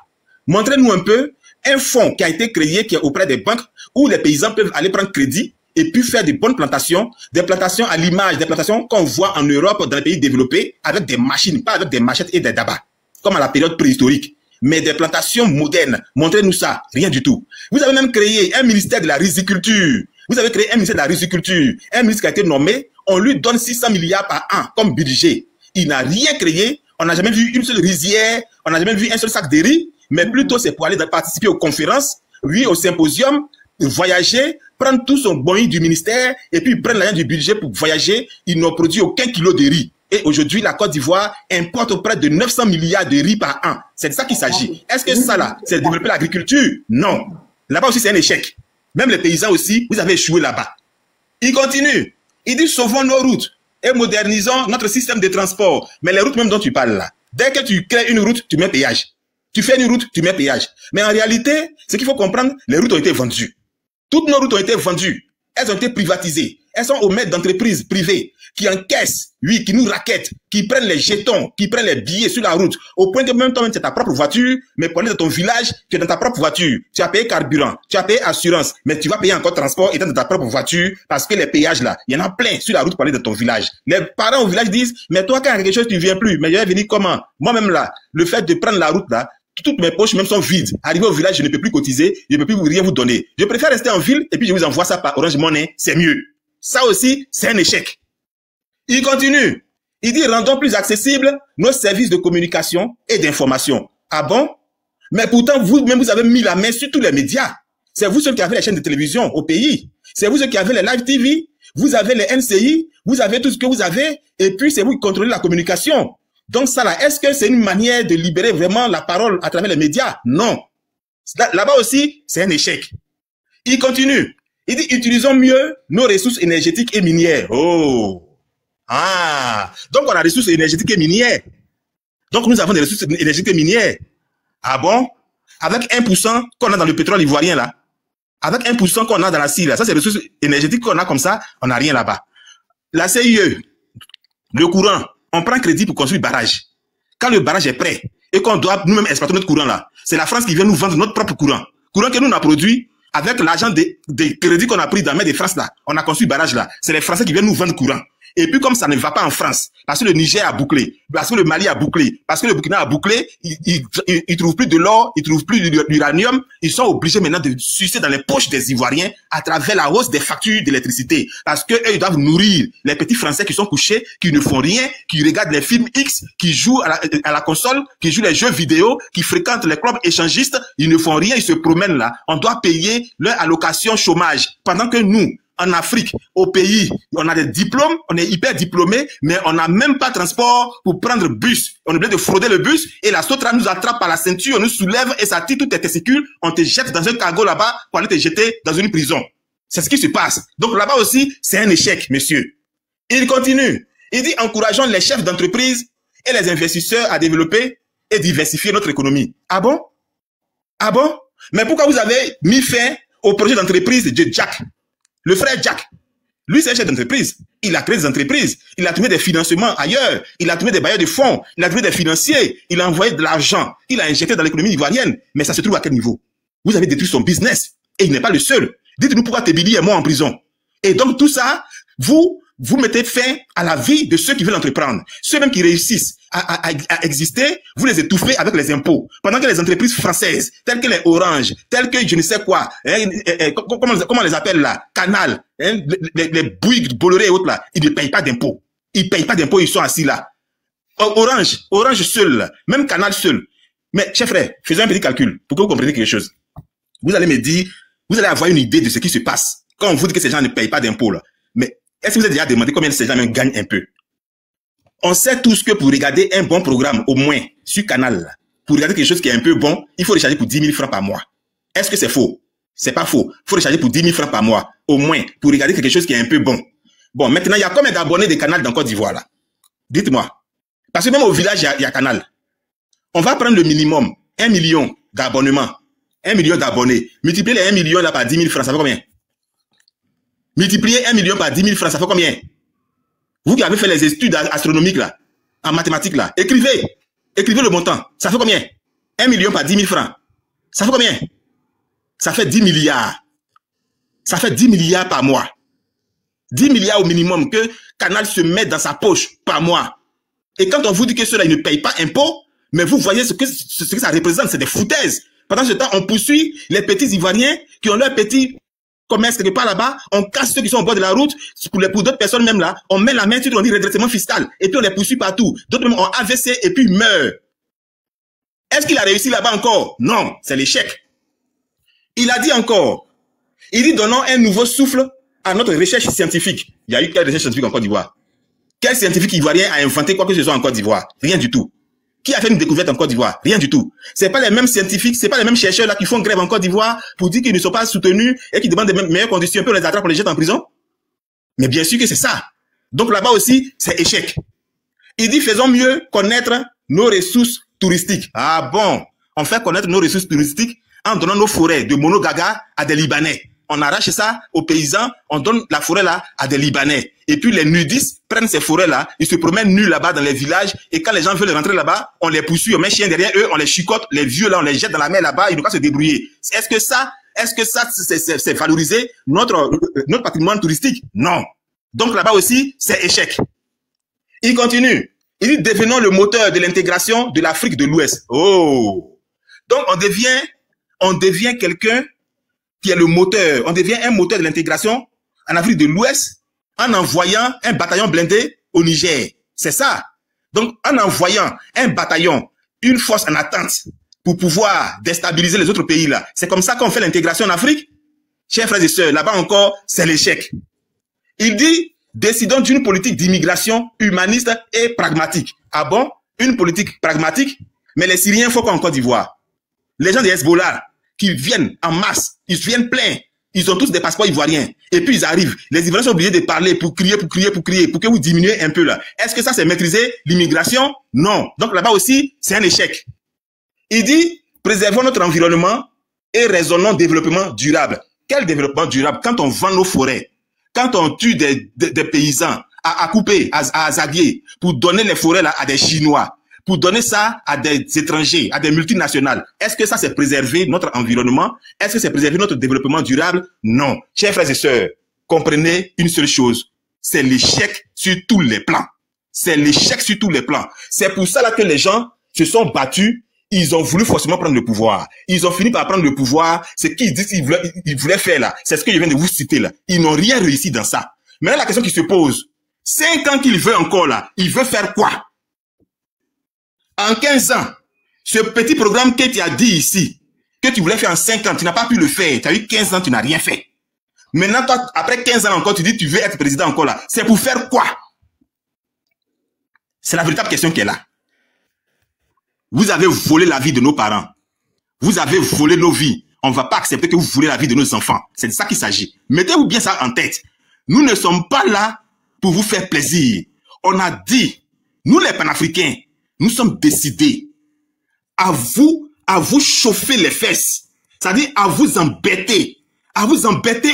Montrez-nous un peu un fonds qui a été créé, qui est auprès des banques, où les paysans peuvent aller prendre crédit et puis faire des bonnes plantations, des plantations à l'image, des plantations qu'on voit en Europe, dans les pays développés, avec des machines, pas avec des machettes et des dabas, comme à la période préhistorique, mais des plantations modernes. Montrez-nous ça, rien du tout. Vous avez même créé un ministère de la riziculture. Vous avez créé un ministère de la riziculture, un ministre qui a été nommé, on lui donne 600 milliards par an comme budget. Il n'a rien créé, on n'a jamais vu une seule rizière, on n'a jamais vu un seul sac de riz, mais plutôt c'est pour aller participer aux conférences, oui, au symposium, voyager, prendre tout son bonus du ministère et puis prendre l'argent du budget pour voyager. Ils n'ont produit aucun kilo de riz. Et aujourd'hui, la Côte d'Ivoire importe près de 900 milliards de riz par an. C'est de ça qu'il s'agit. Est-ce que ça là, c'est développer l'agriculture? Non. Là-bas aussi, c'est un échec. Même les paysans aussi, vous avez échoué là-bas. Il continue. Il dit, sauvons nos routes et modernisons notre système de transport. Mais les routes même dont tu parles là, dès que tu crées une route, tu mets péage. Tu fais une route, tu mets péage. Mais en réalité, ce qu'il faut comprendre, les routes ont été vendues. Toutes nos routes ont été vendues. Elles ont été privatisées. Elles sont aux maîtres d'entreprises privées qui encaissent, oui, qui nous raquettent, qui prennent les jetons, qui prennent les billets sur la route, au point que même toi-même, tu as ta propre voiture, mais pour aller dans ton village, tu es dans ta propre voiture. Tu as payé carburant, tu as payé assurance, mais tu vas payer encore transport étant dans ta propre voiture parce que les péages là, il y en a plein sur la route pour aller dans ton village. Les parents au village disent, mais toi, quand il y a quelque chose, tu ne viens plus. Mais je vais venir comment? Moi-même là, le fait de prendre la route là, toutes mes poches même sont vides. Arrivé au village, je ne peux plus cotiser, je ne peux plus rien vous donner. Je préfère rester en ville et puis je vous envoie ça par Orange Money, c'est mieux. Ça aussi, c'est un échec. Il continue. Il dit, rendons plus accessibles nos services de communication et d'information. Ah bon? Mais pourtant, vous-même, vous avez mis la main sur tous les médias. C'est vous ceux qui avez les chaînes de télévision au pays. C'est vous ceux qui avez les live TV. Vous avez les NCI. Vous avez tout ce que vous avez. Et puis, c'est vous qui contrôlez la communication. Donc ça là, est-ce que c'est une manière de libérer vraiment la parole à travers les médias? Non. Là-bas aussi, c'est un échec. Il continue. Il dit, utilisons mieux nos ressources énergétiques et minières. Oh. Ah. Donc, on a des ressources énergétiques et minières. Donc, nous avons des ressources énergétiques et minières. Ah bon? Avec 1% qu'on a dans le pétrole ivoirien, là. Avec 1% qu'on a dans la Syrie, là. Ça, c'est les ressources énergétiques qu'on a comme ça. On n'a rien là-bas. La CIE, le courant, on prend crédit pour construire le barrage. Quand le barrage est prêt et qu'on doit nous-mêmes exploiter notre courant, là, c'est la France qui vient nous vendre notre propre courant. Courant que nous, on a produit avec l'argent des crédits qu'on a pris dans la main des France, là. On a construit le barrage, là. C'est les Français qui viennent nous vendre courant. Et puis, comme ça ne va pas en France, parce que le Niger a bouclé, parce que le Mali a bouclé, parce que le Burkina a bouclé, ils trouvent plus de l'or, ils trouvent plus d'uranium, ils sont obligés maintenant de sucer dans les poches des Ivoiriens à travers la hausse des factures d'électricité. Parce que eux, ils doivent nourrir les petits Français qui sont couchés, qui ne font rien, qui regardent les films X, qui jouent à la console, qui jouent les jeux vidéo, qui fréquentent les clubs échangistes, ils ne font rien, ils se promènent là. On doit payer leur allocation chômage. Pendant que nous, en Afrique, au pays, on a des diplômes, on est hyper diplômés, mais on n'a même pas de transport pour prendre bus. On est obligé de frauder le bus et la Sotra nous attrape par la ceinture, on nous soulève et ça tire toutes tes testicules, on te jette dans un cargo là-bas pour aller te jeter dans une prison. C'est ce qui se passe. Donc là-bas aussi, c'est un échec, monsieur. Il continue. Il dit, encourageons les chefs d'entreprise et les investisseurs à développer et diversifier notre économie. Ah bon? Ah bon? Mais pourquoi vous avez mis fin au projet d'entreprise de Jack? Le frère Jack, lui c'est un chef d'entreprise. Il a créé des entreprises. Il a trouvé des financements ailleurs. Il a trouvé des bailleurs de fonds. Il a trouvé des financiers. Il a envoyé de l'argent. Il a injecté dans l'économie ivoirienne. Mais ça se trouve à quel niveau? Vous avez détruit son business. Et il n'est pas le seul. Dites-nous pourquoi Tebili est mort en prison. Et donc tout ça, vous mettez fin à la vie de ceux qui veulent entreprendre. Ceux même qui réussissent à exister, vous les étouffez avec les impôts. Pendant que les entreprises françaises, telles que les Orange, telles que je ne sais quoi, comment on les appelle là, Canal, les Bouygues, Bolloré et autres là, ils ne payent pas d'impôts. Ils ne payent pas d'impôts, ils sont assis là. Orange seul, là, même Canal seul. Mais, chers frères, faisons un petit calcul pour que vous compreniez quelque chose. Vous allez me dire, vous allez avoir une idée de ce qui se passe quand on vous dit que ces gens ne payent pas d'impôts là. Mais est-ce que vous avez déjà demandé combien ces gens gagnent un peu? On sait tous que pour regarder un bon programme, au moins, sur Canal, pour regarder quelque chose qui est un peu bon, il faut recharger pour 10 000 francs par mois. Est-ce que c'est faux? C'est pas faux. Il faut recharger pour 10 000 francs par mois, au moins, pour regarder quelque chose qui est un peu bon. Bon, maintenant, il y a combien d'abonnés de Canal dans Côte d'Ivoire, là? Dites-moi. Parce que même au village, il y a Canal. On va prendre le minimum, 1 million d'abonnements. 1 million d'abonnés. Multiplier les 1 million là par 10 000 francs, ça fait combien? Multiplier 1 million par 10 000 francs, ça fait combien? Vous qui avez fait les études astronomiques là, en mathématiques là, écrivez le montant. Ça fait combien? 1 million par 10 000 francs. Ça fait combien? Ça fait 10 milliards. Ça fait 10 milliards par mois. 10 milliards au minimum que Canal se met dans sa poche par mois. Et quand on vous dit que ceux-là, ils ne payent pas impôt, mais vous voyez ce que ça représente, c'est des foutaises. Pendant ce temps, on poursuit les petits Ivoiriens qui ont leur petit commerce quelque part là-bas, on casse ceux qui sont au bord de la route, pour d'autres personnes même là, on met la main sur, on dit redressement fiscal, et puis on les poursuit partout. D'autres même ont AVC et puis meurent. Est-ce qu'il a réussi là-bas encore? Non, c'est l'échec. Il a dit encore, il dit donnons un nouveau souffle à notre recherche scientifique. Il y a eu quelle recherche scientifique en Côte d'Ivoire? Quel scientifique ivoirien a inventé quoi que ce soit en Côte d'Ivoire? Rien du tout. Qui a fait une découverte en Côte d'Ivoire? Rien du tout. C'est pas les mêmes scientifiques, c'est pas les mêmes chercheurs là qui font grève en Côte d'Ivoire pour dire qu'ils ne sont pas soutenus et qui demandent des meilleures conditions, puis on les attrape, on les jette en prison. Mais bien sûr que c'est ça. Donc là-bas aussi, c'est échec. Il dit faisons mieux connaître nos ressources touristiques. Ah bon? On fait connaître nos ressources touristiques en donnant nos forêts de Monogaga à des Libanais. on arrache ça aux paysans, on donne la forêt là à des Libanais. Et puis les nudistes prennent ces forêts là, ils se promènent nus là-bas dans les villages, et quand les gens veulent rentrer là-bas, on les poursuit, on met chien derrière eux, on les chicote, les vieux là, on les jette dans la mer là-bas, ils n'ont pas se débrouiller. Est-ce que ça c'est valoriser notre patrimoine touristique? Non. Donc là-bas aussi, c'est échec. Il continue. Il dit, devenons le moteur de l'intégration de l'Afrique de l'Ouest. Oh! Donc on devient quelqu'un qui est le moteur, on devient un moteur de l'intégration en Afrique de l'Ouest en envoyant un bataillon blindé au Niger. C'est ça. Donc, en envoyant un bataillon, une force en attente pour pouvoir déstabiliser les autres pays là. C'est comme ça qu'on fait l'intégration en Afrique. Chers frères et sœurs, là-bas encore, c'est l'échec. Il dit, décidons d'une politique d'immigration humaniste et pragmatique. Ah bon? Une politique pragmatique? Mais les Syriens font quoi en Côte d'Ivoire? Les gens des Hezbollah qui viennent en masse, ils viennent pleins, ils ont tous des passeports ivoiriens. Et puis ils arrivent, les Ivoiriens sont obligés de parler pour crier, pour que vous diminuez un peu là. Est-ce que ça c'est maîtriser l'immigration? Non. Donc là-bas aussi, c'est un échec. Il dit, préservons notre environnement et raisonnons développement durable. Quel développement durable? Quand on vend nos forêts, quand on tue des paysans à couper, à zaguer, pour donner les forêts là à des Chinois, pour donner ça à des étrangers, à des multinationales. Est-ce que ça, c'est préserver notre environnement? Est-ce que c'est préserver notre développement durable? Non. Chers frères et sœurs, comprenez une seule chose. C'est l'échec sur tous les plans. C'est l'échec sur tous les plans. C'est pour ça là que les gens se sont battus. Ils ont voulu forcément prendre le pouvoir. Ils ont fini par prendre le pouvoir. Ce qu'ils disent qu'ils voulaient faire là, c'est ce que je viens de vous citer là. Ils n'ont rien réussi dans ça. Maintenant, la question qui se pose, 5 ans qu'il veut encore là, il veut faire quoi? En 15 ans, ce petit programme que tu as dit ici, que tu voulais faire en 5 ans, tu n'as pas pu le faire. Tu as eu 15 ans, tu n'as rien fait. Maintenant, toi, après 15 ans encore, tu dis que tu veux être président encore là. C'est pour faire quoi? C'est la véritable question qui est là. Vous avez volé la vie de nos parents. Vous avez volé nos vies. On ne va pas accepter que vous volez la vie de nos enfants. C'est de ça qu'il s'agit. Mettez-vous bien ça en tête. Nous ne sommes pas là pour vous faire plaisir. On a dit, nous les panafricains, nous sommes décidés à vous chauffer les fesses. C'est-à-dire à vous embêter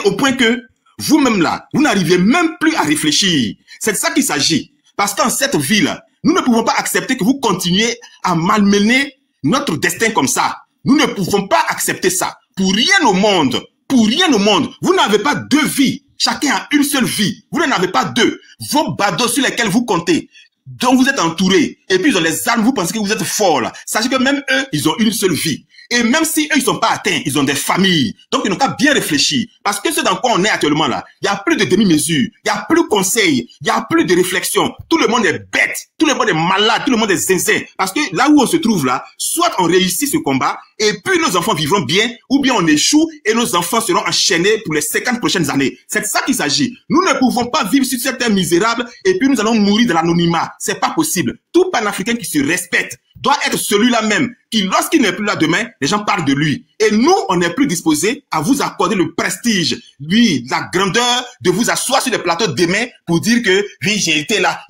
au point que vous-même là, vous n'arrivez même plus à réfléchir. C'est de ça qu'il s'agit. Parce qu'en cette vie-là, nous ne pouvons pas accepter que vous continuiez à malmener notre destin comme ça. Nous ne pouvons pas accepter ça. Pour rien au monde, vous n'avez pas 2 vies. Chacun a une seule vie. Vous n'en avez pas 2. Vos badauds sur lesquels vous comptez, dont vous êtes entourés, et puis ils ont les armes, vous pensez que vous êtes forts là. Sachez que même eux, ils ont une seule vie. Et même si eux, ils sont pas atteints, ils ont des familles. Donc, ils n'ont qu'à bien réfléchir. Parce que ce dans quoi on est actuellement là, il n'y a plus de demi-mesure, il n'y a plus de conseils, il n'y a plus de réflexion. Tout le monde est bête, tout le monde est malade, tout le monde est zinzin. Parce que là où on se trouve là, soit on réussit ce combat, et puis nos enfants vivront bien, ou bien on échoue, et nos enfants seront enchaînés pour les 50 prochaines années. C'est de ça qu'il s'agit. Nous ne pouvons pas vivre sur cette terre misérable, et puis nous allons mourir de l'anonymat. C'est pas possible. Tout panafricain qui se respecte doit être celui-là même qui, lorsqu'il n'est plus là demain, les gens parlent de lui. Et nous, on n'est plus disposés à vous accorder le prestige, lui, la grandeur de vous asseoir sur les plateaux demain pour dire que, oui, j'ai été là,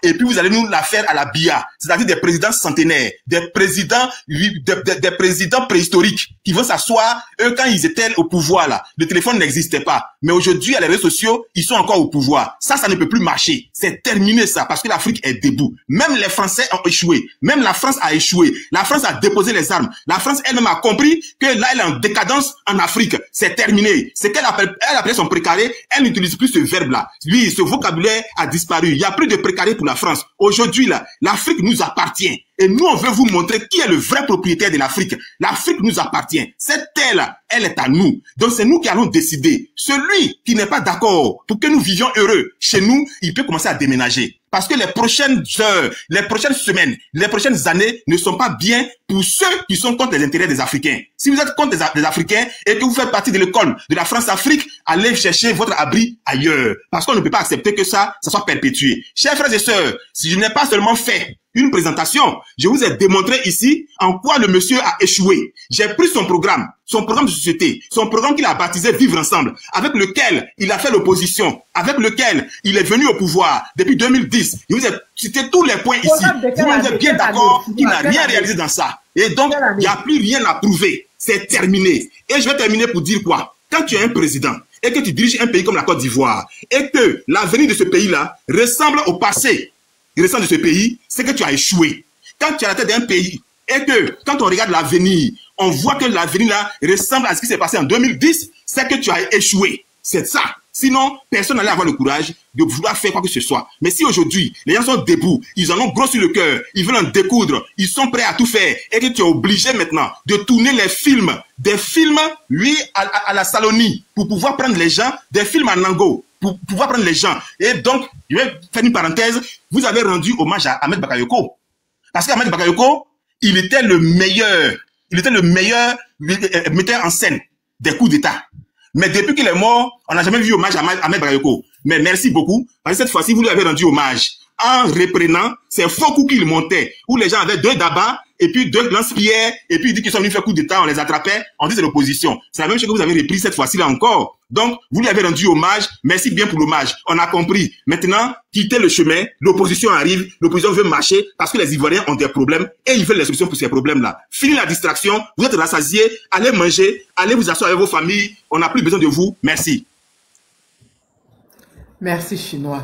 et puis vous allez nous la faire à la BIA. C'est-à-dire des présidents centenaires, des présidents préhistoriques qui vont s'asseoir, eux, quand ils étaient au pouvoir, là, le téléphone n'existait pas. Mais aujourd'hui, à les réseaux sociaux, ils sont encore au pouvoir. Ça ne peut plus marcher. C'est terminé ça, parce que l'Afrique est debout. Même les Français ont échoué. Même la France a échoué. La France a déposé les armes. La France elle-même a compris que là, elle est en décadence en Afrique. C'est terminé. C'est qu'elle appelait son précaré. Elle n'utilise plus ce verbe-là. Lui, ce vocabulaire a disparu. Il n'y a plus de précaré pour la France. Aujourd'hui, là, l'Afrique nous appartient. Et nous, on veut vous montrer qui est le vrai propriétaire de l'Afrique. L'Afrique nous appartient. Cette terre-là, elle est à nous. Donc, c'est nous qui allons décider. Celui qui n'est pas d'accord pour que nous vivions heureux chez nous, il peut commencer à déménager. Parce que les prochaines heures, les prochaines semaines, les prochaines années ne sont pas bien pour ceux qui sont contre les intérêts des Africains. Si vous êtes contre les Africains et que vous faites partie de l'école de la France-Afrique, allez chercher votre abri ailleurs. Parce qu'on ne peut pas accepter que ça soit perpétué. Chers frères et sœurs, si je n'ai pas seulement fait une présentation, je vous ai démontré ici en quoi le monsieur a échoué. J'ai pris son programme de société, son programme qu'il a baptisé Vivre Ensemble, avec lequel il a fait l'opposition, avec lequel il est venu au pouvoir depuis 2010. Je vous ai cité tous les points ici. Vous êtes bien d'accord qu'il n'a rien réalisé dans ça. Et donc, il n'y a plus rien à prouver. C'est terminé. Et je vais terminer pour dire quoi? quand tu es un président et que tu diriges un pays comme la Côte d'Ivoire et que l'avenir de ce pays-là ressemble au passé récent de ce pays, c'est que tu as échoué. Quand tu es à la tête d'un pays et que quand on regarde l'avenir, on voit que l'avenir là ressemble à ce qui s'est passé en 2010, c'est que tu as échoué. C'est ça. Sinon, personne n'allait avoir le courage de vouloir faire quoi que ce soit. Mais si aujourd'hui, les gens sont debout, ils en ont gros sur le cœur, ils veulent en découdre, ils sont prêts à tout faire, et que tu es obligé maintenant de tourner les films, des films, oui, à la Salonie, pour pouvoir prendre les gens, des films à Nango, pour pouvoir prendre les gens. Et donc, je vais faire une parenthèse, vous avez rendu hommage à Ahmed Bakayoko. Parce qu'Ahmed Bakayoko, il était le meilleur metteur en scène des coups d'État. Mais depuis qu'il est mort, on n'a jamais vu hommage à Ahmed Bakayoko. Mais merci beaucoup, parce que cette fois-ci, vous lui avez rendu hommage en reprenant ces faux coups qu'il montait, où les gens avaient 2 dabas, et puis 2 lance-pierres, et puis ils disent qu'ils sont venus faire coup d'État, on les attrapait, on dit c'est l'opposition. C'est la même chose que vous avez repris cette fois-ci là encore. Donc, vous lui avez rendu hommage, merci bien pour l'hommage. On a compris. Maintenant, quittez le chemin, l'opposition arrive, l'opposition veut marcher, parce que les Ivoiriens ont des problèmes, et ils veulent les solutions pour ces problèmes-là. Fini la distraction, vous êtes rassasiés, allez manger, allez vous asseoir avec vos familles, on n'a plus besoin de vous, merci. Merci, Chinois.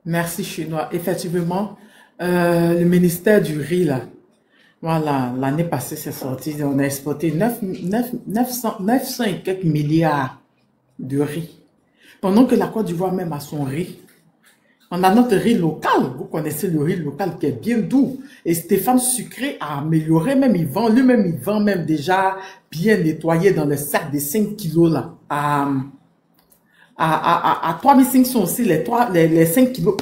Merci, Chinois. Effectivement, le ministère du riz, là, voilà, l'année passée, c'est sorti, on a exporté 900 et quelques milliards de riz. Pendant que la Côte d'Ivoire même a son riz. On a notre riz local. Vous connaissez le riz local qui est bien doux. Et Stéphane Sucré a amélioré, même il vend même déjà bien nettoyé dans le sac de 5 kilos là. À 3500 aussi, les 5 kilos.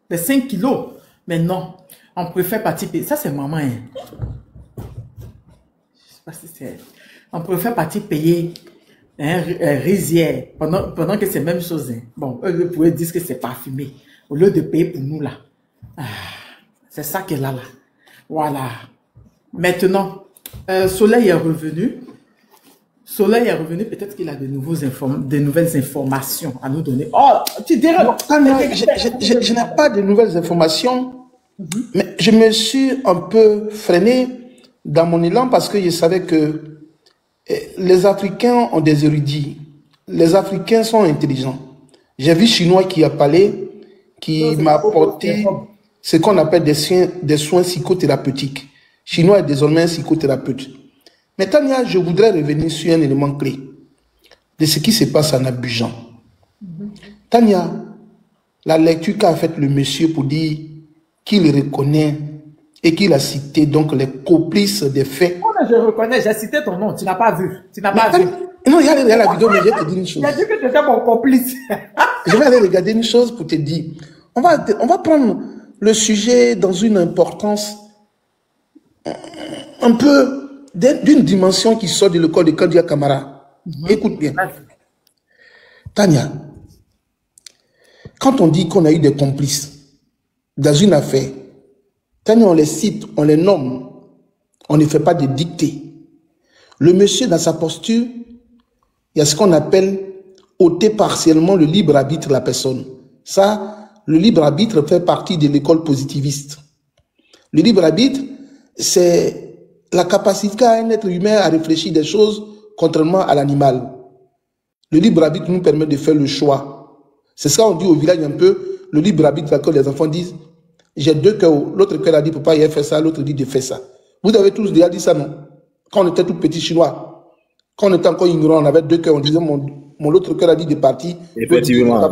Les 5 kilos. Mais non, on préfère partir payer. Ça, c'est maman. Hein. Je sais pas si c'est... On préfère partir payer rizière pendant que c'est la même chose. Hein. Bon, eux, vous pouvez dire que c'est parfumé. Au lieu de payer pour nous, là. Ah, c'est ça qu'elle a là. Voilà. Maintenant, Soleil est revenu. Soleil est revenu, peut-être qu'il a de nouvelles informations à nous donner. Oh, tu dirais... Non, je n'ai pas de nouvelles informations, mais je me suis un peu freiné dans mon élan parce que je savais que les Africains ont des érudits. Les Africains sont intelligents. J'ai vu Chinois qui a parlé, qui m'a apporté ce qu'on appelle des soins psychothérapeutiques. Chinois est désormais un psychothérapeute. Mais Tania, je voudrais revenir sur un élément clé de ce qui se passe en Abidjan. Tania, la lecture qu'a faite le monsieur pour dire qu'il reconnaît et qu'il a cité donc les complices des faits. Oh, je reconnais, j'ai cité ton nom, tu n'as pas vu. Tu n'as pas vu. Non, il y a la vidéo, mais je vais te dire une chose. Il a dit que tu étais mon complice. Je vais aller regarder une chose pour te dire. On va prendre le sujet dans une importance un peu d'une dimension qui sort de l'école de Kandia Camara. Écoute bien. Tania, quand on dit qu'on a eu des complices dans une affaire, Tania, on les cite, on les nomme, on ne fait pas de dictée. Le monsieur, dans sa posture, il y a ce qu'on appelle ôter partiellement le libre arbitre de la personne. Ça, le libre arbitre fait partie de l'école positiviste. Le libre arbitre, c'est la capacité qu'a un être humain à réfléchir des choses contrairement à l'animal. Le libre arbitre nous permet de faire le choix. C'est ça qu'on dit au village un peu, le libre arbitre, quand les enfants disent, j'ai 2 cœurs, l'autre cœur a dit, papa, il a fait ça, l'autre dit de faire ça. Vous avez tous déjà dit ça, non? Quand on était tout petit chinois, quand on était encore ignorant, on avait 2 cœurs, on disait, mon autre cœur a dit de partir. Effectivement.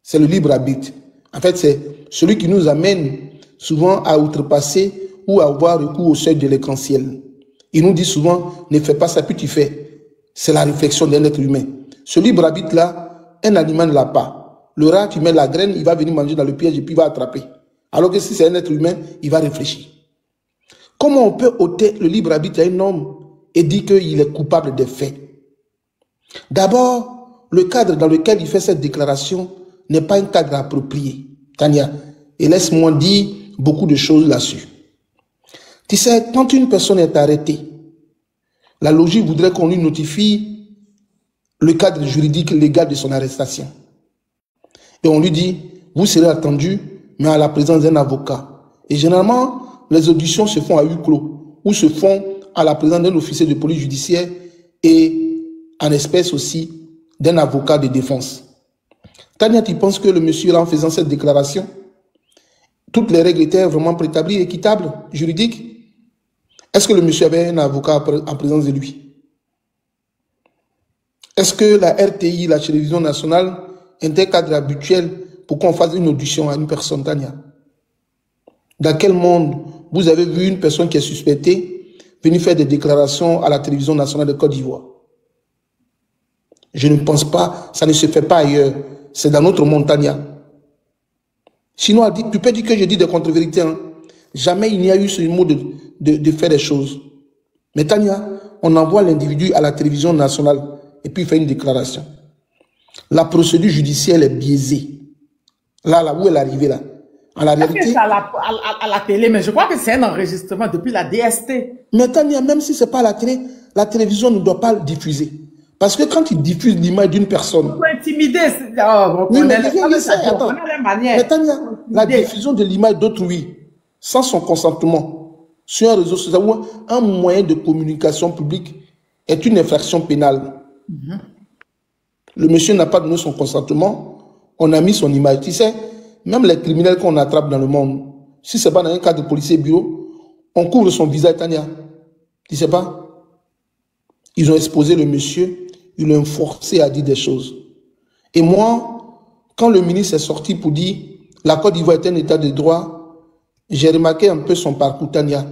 C'est le libre arbitre. En fait, c'est celui qui nous amène souvent à outrepasser ou à avoir recours au seuil de l'écran-ciel. Il nous dit souvent, ne fais pas ça, puis tu fais. C'est la réflexion d'un être humain. Ce libre arbitre-là, un animal ne l'a pas. Le rat, tu mets la graine, il va venir manger dans le piège et puis il va attraper. Alors que si c'est un être humain, il va réfléchir. Comment on peut ôter le libre arbitre à un homme et dire qu'il est coupable des faits? D'abord, le cadre dans lequel il fait cette déclaration n'est pas un cadre approprié. Tania, et laisse-moi dire beaucoup de choses là-dessus. Tu sais, quand une personne est arrêtée, la logique voudrait qu'on lui notifie le cadre juridique légal de son arrestation. Et on lui dit, vous serez attendu, mais à la présence d'un avocat. Et généralement, les auditions se font à huis clos, ou se font à la présence d'un officier de police judiciaire et en espèces aussi d'un avocat de défense. Tania, tu penses que le monsieur, là, en faisant cette déclaration, toutes les règles étaient vraiment préétablies, équitables, juridiques? Est-ce que le monsieur avait un avocat en présence de lui? Est-ce que la RTI, la télévision nationale, est un cadre habituel pour qu'on fasse une audition à une personne, Tania? Dans quel monde vous avez vu une personne qui est suspectée venir faire des déclarations à la télévision nationale de Côte d'Ivoire? Je ne pense pas, ça ne se fait pas ailleurs. C'est dans notre monde, Tania. Sinon, tu peux dire que je dis des contre-vérités. Hein. Jamais il n'y a eu ce mot de faire des choses. Mais Tania, on envoie l'individu à la télévision nationale et puis il fait une déclaration. La procédure judiciaire est biaisée. Là, où elle est arrivée là. En la réalité, c'est à la télé, mais je crois que c'est un enregistrement depuis la DST. Mais Tania, même si ce n'est pas la télé, la télévision ne doit pas le diffuser. Parce que quand il diffuse l'image d'une personne... On peut intimider. Oh, oui, mais Tania, la diffusion de l'image d'autrui, sans son consentement, sur un réseau social ou un moyen de communication publique, est une infraction pénale. Le monsieur n'a pas donné son consentement, on a mis son image. Tu sais, même les criminels qu'on attrape dans le monde, si ce n'est pas dans un cadre de policier bureau, on couvre son visage, Tania. Tu ne sais pas? Ils ont exposé le monsieur, ils l'ont forcé à dire des choses. Et moi, quand le ministre est sorti pour dire la Côte d'Ivoire est un état de droit, j'ai remarqué un peu son parcours, Tania.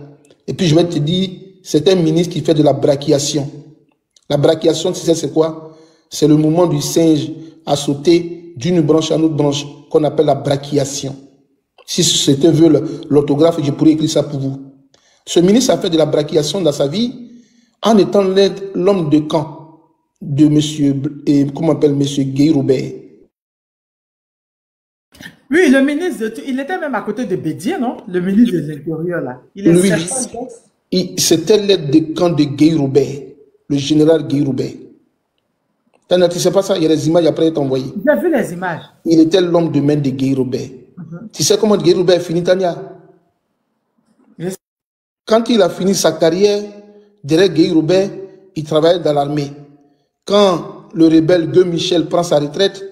Et puis je vais te dire, c'est un ministre qui fait de la brachiation. La brachiation, tu sais c'est quoi? C'est le mouvement du singe à sauter d'une branche à une autre branche qu'on appelle la brachiation. Si c'était l'orthographe, je pourrais écrire ça pour vous. Ce ministre a fait de la brachiation dans sa vie en étant l'homme de camp de monsieur, comment on appelle, monsieur Guy Robert. Oui, le ministre, il était même à côté de Bédier, non? Le ministre de l'Intérieur, là. C'était l'aide de camp de Guy Robert, le général Guy Robert. Tu ne sais pas ça? Il y a des images après être envoyées. J'ai vu les images. Il était l'homme de main de Guy Robert. Tu sais comment Guy Robert finit, Tania? Quand il a fini sa carrière, derrière Guy Robert, il travaillait dans l'armée. Quand le rebelle Guy Michel prend sa retraite,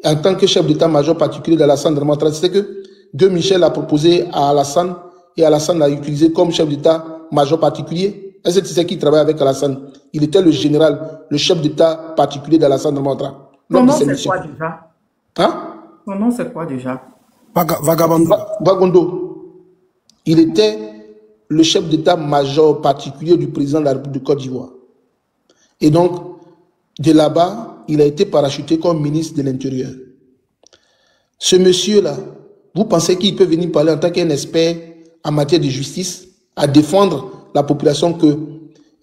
en tant que chef d'état-major particulier d'Alassane Dramane, c'est que Guy Michel a proposé à Alassane et Alassane l'a utilisé comme chef d'état-major particulier. Est-ce que tu sais qui travaille avec Alassane? Il était le général, le chef d'état particulier d'Alassane Dramane. Son nom c'est quoi déjà? Hein? Son nom c'est quoi déjà? Vagondo. Il était le chef d'état-major particulier du président de la République de Côte d'Ivoire. Et donc, de là-bas, il a été parachuté comme ministre de l'Intérieur. Ce monsieur-là, vous pensez qu'il peut venir parler en tant qu'un expert en matière de justice, à défendre la population que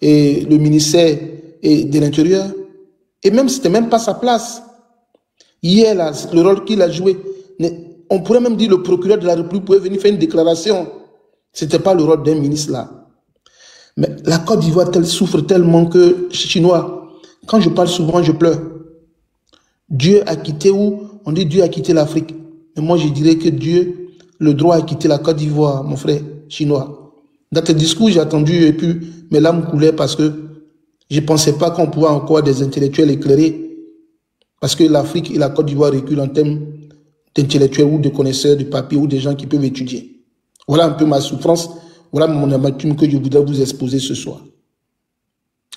le ministère de l'Intérieur? Et même, ce n'était même pas sa place. Hier, là, le rôle qu'il a joué, on pourrait même dire le procureur de la République pouvait venir faire une déclaration. Ce n'était pas le rôle d'un ministre là. Mais la Côte d'Ivoire souffre tellement que, Chinois, quand je parle souvent, je pleure. Dieu a quitté où? On dit Dieu a quitté l'Afrique. Mais moi, je dirais que Dieu, le droit a quitté la Côte d'Ivoire, mon frère Chinois. Dans tes discours, j'ai attendu et puis mes larmes coulaient parce que je ne pensais pas qu'on pouvait encore des intellectuels éclairés. Parce que l'Afrique et la Côte d'Ivoire reculent en termes d'intellectuels ou de connaisseurs de papier ou des gens qui peuvent étudier. Voilà un peu ma souffrance. Voilà mon amertume que je voudrais vous exposer ce soir.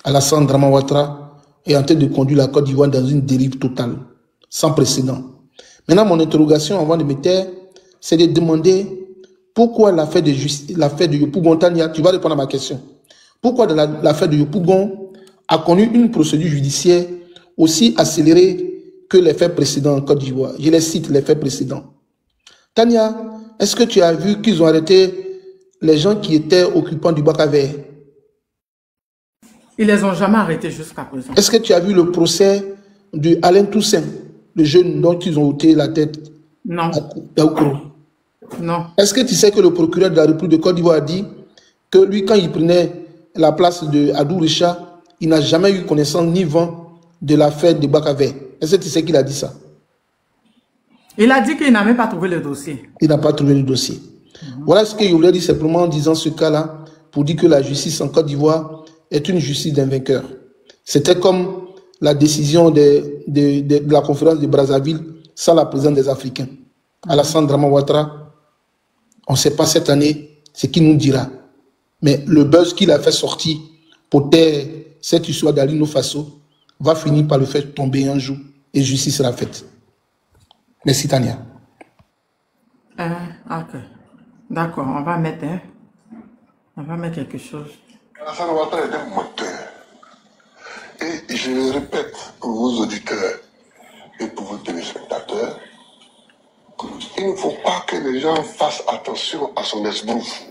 Alassane Dramane Ouattara est en train de conduire la Côte d'Ivoire dans une dérive totale, sans précédent. Maintenant, mon interrogation avant de me taire, c'est de demander pourquoi l'affaire de Yopougon, Tania, tu vas répondre à ma question. Pourquoi l'affaire de Yopougon a connu une procédure judiciaire aussi accélérée que les faits précédents en Côte d'Ivoire? Je les cite, les faits précédents. Tania, est-ce que tu as vu qu'ils ont arrêté les gens qui étaient occupants du bac à verre? Ils les ont jamais arrêtés jusqu'à présent. Est-ce que tu as vu le procès de Alain Toussaint, le jeune dont ils ont ôté la tête? Non. Non. Est-ce que tu sais que le procureur de la République de Côte d'Ivoire a dit que lui, quand il prenait la place de Adou Richa, il n'a jamais eu connaissance ni vent de l'affaire de bac à verre? Est-ce que tu sais qu'il a dit ça? Il a dit qu'il n'a même pas trouvé le dossier. Il n'a pas trouvé le dossier. Voilà ce que je voulais dire simplement en disant ce cas-là, pour dire que la justice en Côte d'Ivoire est une justice d'un vainqueur. C'était comme la décision de la conférence de Brazzaville sans la présence des Africains. Alassane Draman Ouattara, on ne sait pas cette année ce qu'il nous dira. Mais le buzz qu'il a fait sortir pour taire cette histoire d'Alino Faso va finir par le faire tomber un jour et justice sera faite. Merci Tania. Ok. D'accord, on va mettre quelque chose. Alassane Ouattara est un moteur. Et je le répète pour vos auditeurs et pour vos téléspectateurs, il ne faut pas que les gens fassent attention à son esbrouf.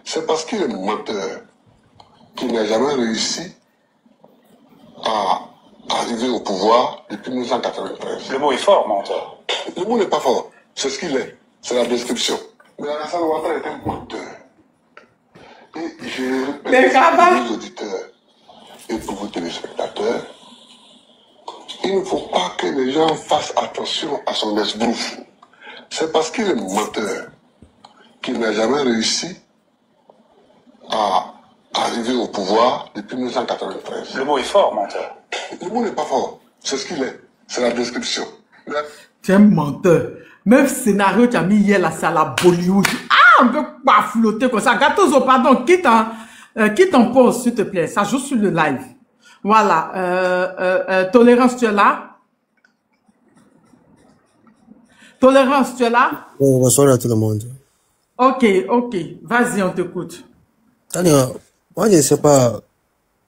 C'est parce qu'il est menteur qu'il n'a jamais réussi à arriver au pouvoir depuis 1993. Le mot est fort, menteur. Le mot n'est pas fort. C'est ce qu'il est. C'est la description. Mais Alassane Ouattara est un menteur. Et je répète pour vos auditeurs et pour vos téléspectateurs, il ne faut pas que les gens fassent attention à son esbrouf. C'est parce qu'il est menteur qu'il n'a jamais réussi à arriver au pouvoir depuis 1993. Le mot est fort, menteur. Le mot n'est pas fort. C'est ce qu'il est. C'est la description. Tu es un menteur. Même scénario tu as mis hier là, c'est à la Bollywood. Ah, on peut pas flotter comme ça. Gattuso, pardon, quitte en pause, s'il te plaît. Ça joue sur le live. Voilà. Tolérance, tu es là? Tolérance, tu es là? Oh, bonsoir à tout le monde. Ok. Vas-y, on t'écoute. Tania, moi je ne sais pas.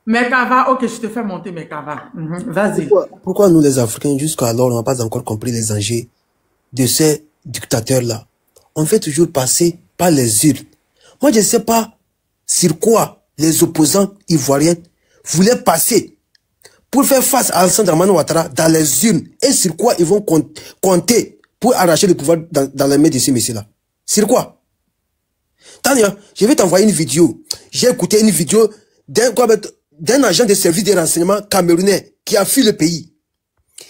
Mekava, ok, je te fais monter Mekava. Vas-y. Pourquoi nous les Africains, jusqu'à alors, on n'a pas encore compris les enjeux de ces dictateurs-là? On fait toujours passer par les urnes. Moi je ne sais pas sur quoi les opposants ivoiriens voulaient passer pour faire face à Alassane Draman Ouattara dans les urnes et sur quoi ils vont compter pour arracher le pouvoir dans les mains de ces messieurs-là. Sur quoi? Tania, je vais t'envoyer une vidéo. J'ai écouté une vidéo d'un agent de service de renseignement camerounais qui a fui le pays.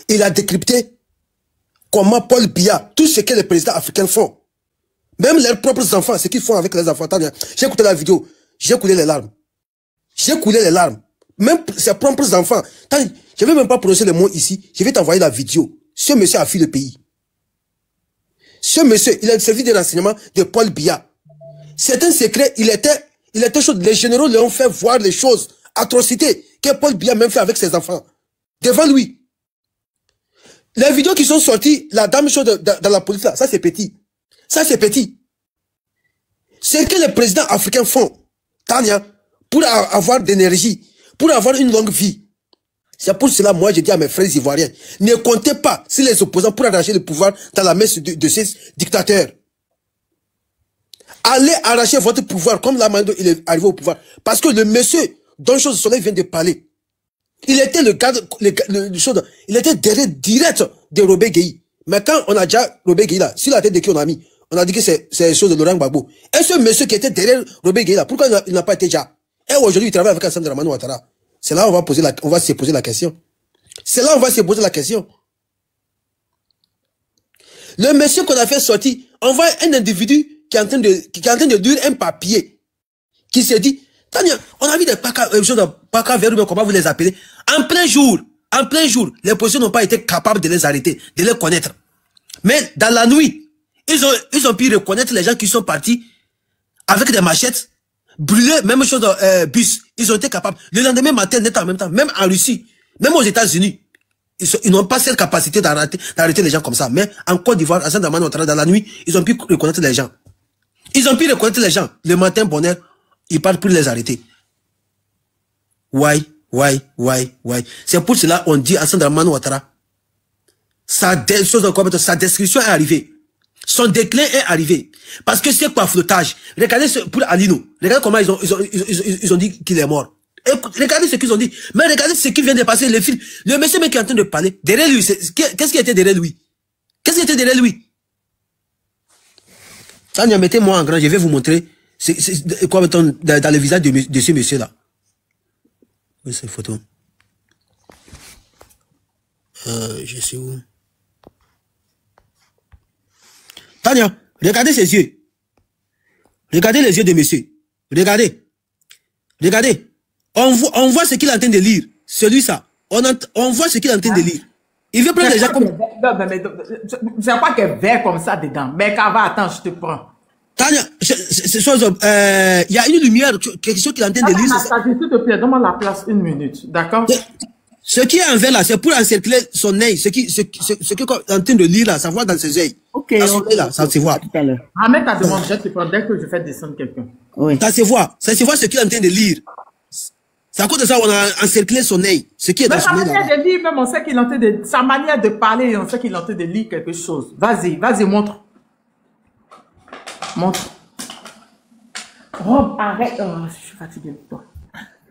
Il a décrypté comment Paul Biya, tout ce que les présidents africains font. Même leurs propres enfants, ce qu'ils font avec les enfants. Tania, j'ai écouté la vidéo. J'ai coulé les larmes. J'ai coulé les larmes. Même ses propres enfants. Tania, je ne vais même pas prononcer le mot ici. Je vais t'envoyer la vidéo. Ce monsieur a fui le pays. Ce monsieur, il a le service de renseignement de Paul Biya. C'est un secret, il était chaud. Les généraux lui ont fait voir les choses, atrocités, que Paul Biya même fait avec ses enfants. Devant lui. Les vidéos qui sont sorties, la dame chaude dans la police là, ça c'est petit. Ça c'est petit. C'est que les présidents africains font, Tania, pour avoir d'énergie, pour avoir une longue vie. C'est pour cela, moi, je dis à mes frères ivoiriens, ne comptez pas sur les opposants pour arracher le pouvoir dans la main de ces dictateurs. Allez arracher votre pouvoir, comme Lamando, il est arrivé au pouvoir. Parce que le monsieur dont Chose Soleil vient de parler, il était il était derrière direct de Robert Gueye. Mais quand on a déjà Robert Gueye là, sur la tête de qui on a mis, on a dit que c'est chose de Laurent Gbagbo. Et ce monsieur qui était derrière Robert Gueye là, pourquoi il n'a pas été déjà? Et aujourd'hui, il travaille avec Alassane Draman Ouattara. C'est là où on va se poser la question. C'est là où on va se poser la question. Le monsieur qu'on a fait sortir, on voit un individu qui est en train de lire un papier, qui se dit, Tania, on a vu des paka verts, comment vous les appelez, en plein jour, les policiers n'ont pas été capables de les arrêter, de les connaître. Mais dans la nuit, ils ont pu reconnaître les gens qui sont partis avec des machettes, brûler, même chose dans bus. Ils ont été capables. Le lendemain matin, net en même temps, même en Russie, même aux États-Unis, ils n'ont pas cette capacité d'arrêter les gens comme ça. Mais en Côte d'Ivoire, à Saint-Domingue, dans la nuit, ils ont pu reconnaître les gens. Ils ont pu reconnaître les gens. Le matin, bonheur, ils partent pour les arrêter. Why? C'est pour cela qu'on dit à Saint-Domingue Ouattara, sa description est arrivée. Son déclin est arrivé. Parce que c'est quoi flottage? Regardez pour Alino. Regardez comment ils ont dit qu'il est mort. Regardez ce qu'ils ont dit. Mais regardez ce qui vient de passer, le film. Le monsieur qui est en train de parler, derrière lui, qu'est-ce qui était derrière lui? Qu'est-ce qui était derrière lui? Tania, mettez-moi en grand, je vais vous montrer quoi mettons dans le visage de ce monsieur-là. Oui, cette photo. Je sais où. Tania, regardez ses yeux. Regardez les yeux de monsieur. Regardez. On voit ce qu'il est en train de lire. Celui-là. on voit ce qu'il est en train de lire. Il veut prendre les gens comme... C'est pas qu'il est vert comme ça dedans. Mais Kava, attends, je te prends. Tania, il y a une lumière, quelque chose qu'il est en train de lire. S'il te plaît, donne-moi la place 1 minute, d'accord? Ce qui est en vert là, c'est pour encercler son œil. Ce qui est en train de lire là, ça voit dans ses yeux. Ok. Là, ça se voit. Ramène ta demande, je te prends dès que je fais descendre quelqu'un. Oui. Ça se voit ce qu'il est en train de lire. C'est à cause de ça qu'on a encerclé son œil. Ce qui est dans son œil. Sa manière de lire, même on sait qu'il est en train de... Sa manière de parler, on sait qu'il est en train de lire quelque chose. Vas-y, montre. Montre. Rob, arrête. Oh, je suis fatiguée de toi.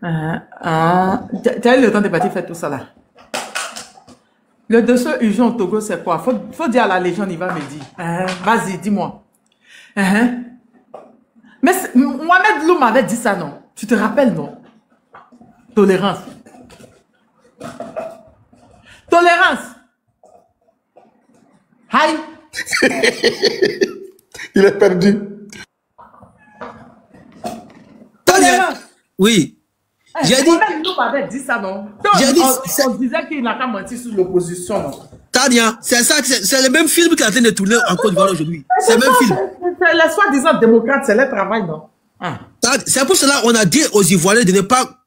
Tu as eu le temps de partir faire tout ça là. Le dossier urgent au Togo, c'est quoi? Faut dire à la Légion, il va me dire. Vas-y, dis-moi. Mais Mohamed Lou m'avait dit ça, non? Tu te rappelles, non? Tolérance. Tolérance. Aïe. Il est perdu. Tolérance. Oui. J'ai dit. Mohamed Lou m'avait dit ça, non? On disait qu'il n'a qu'à mentir sur l'opposition, non? Tania, c'est ça, c'est le même film qui est en train de tourner en Côte d'Ivoire aujourd'hui. C'est le même film. C'est les soi-disant démocrates, c'est leur travail, non? C'est pour cela qu'on a dit aux Ivoiriens de ne pas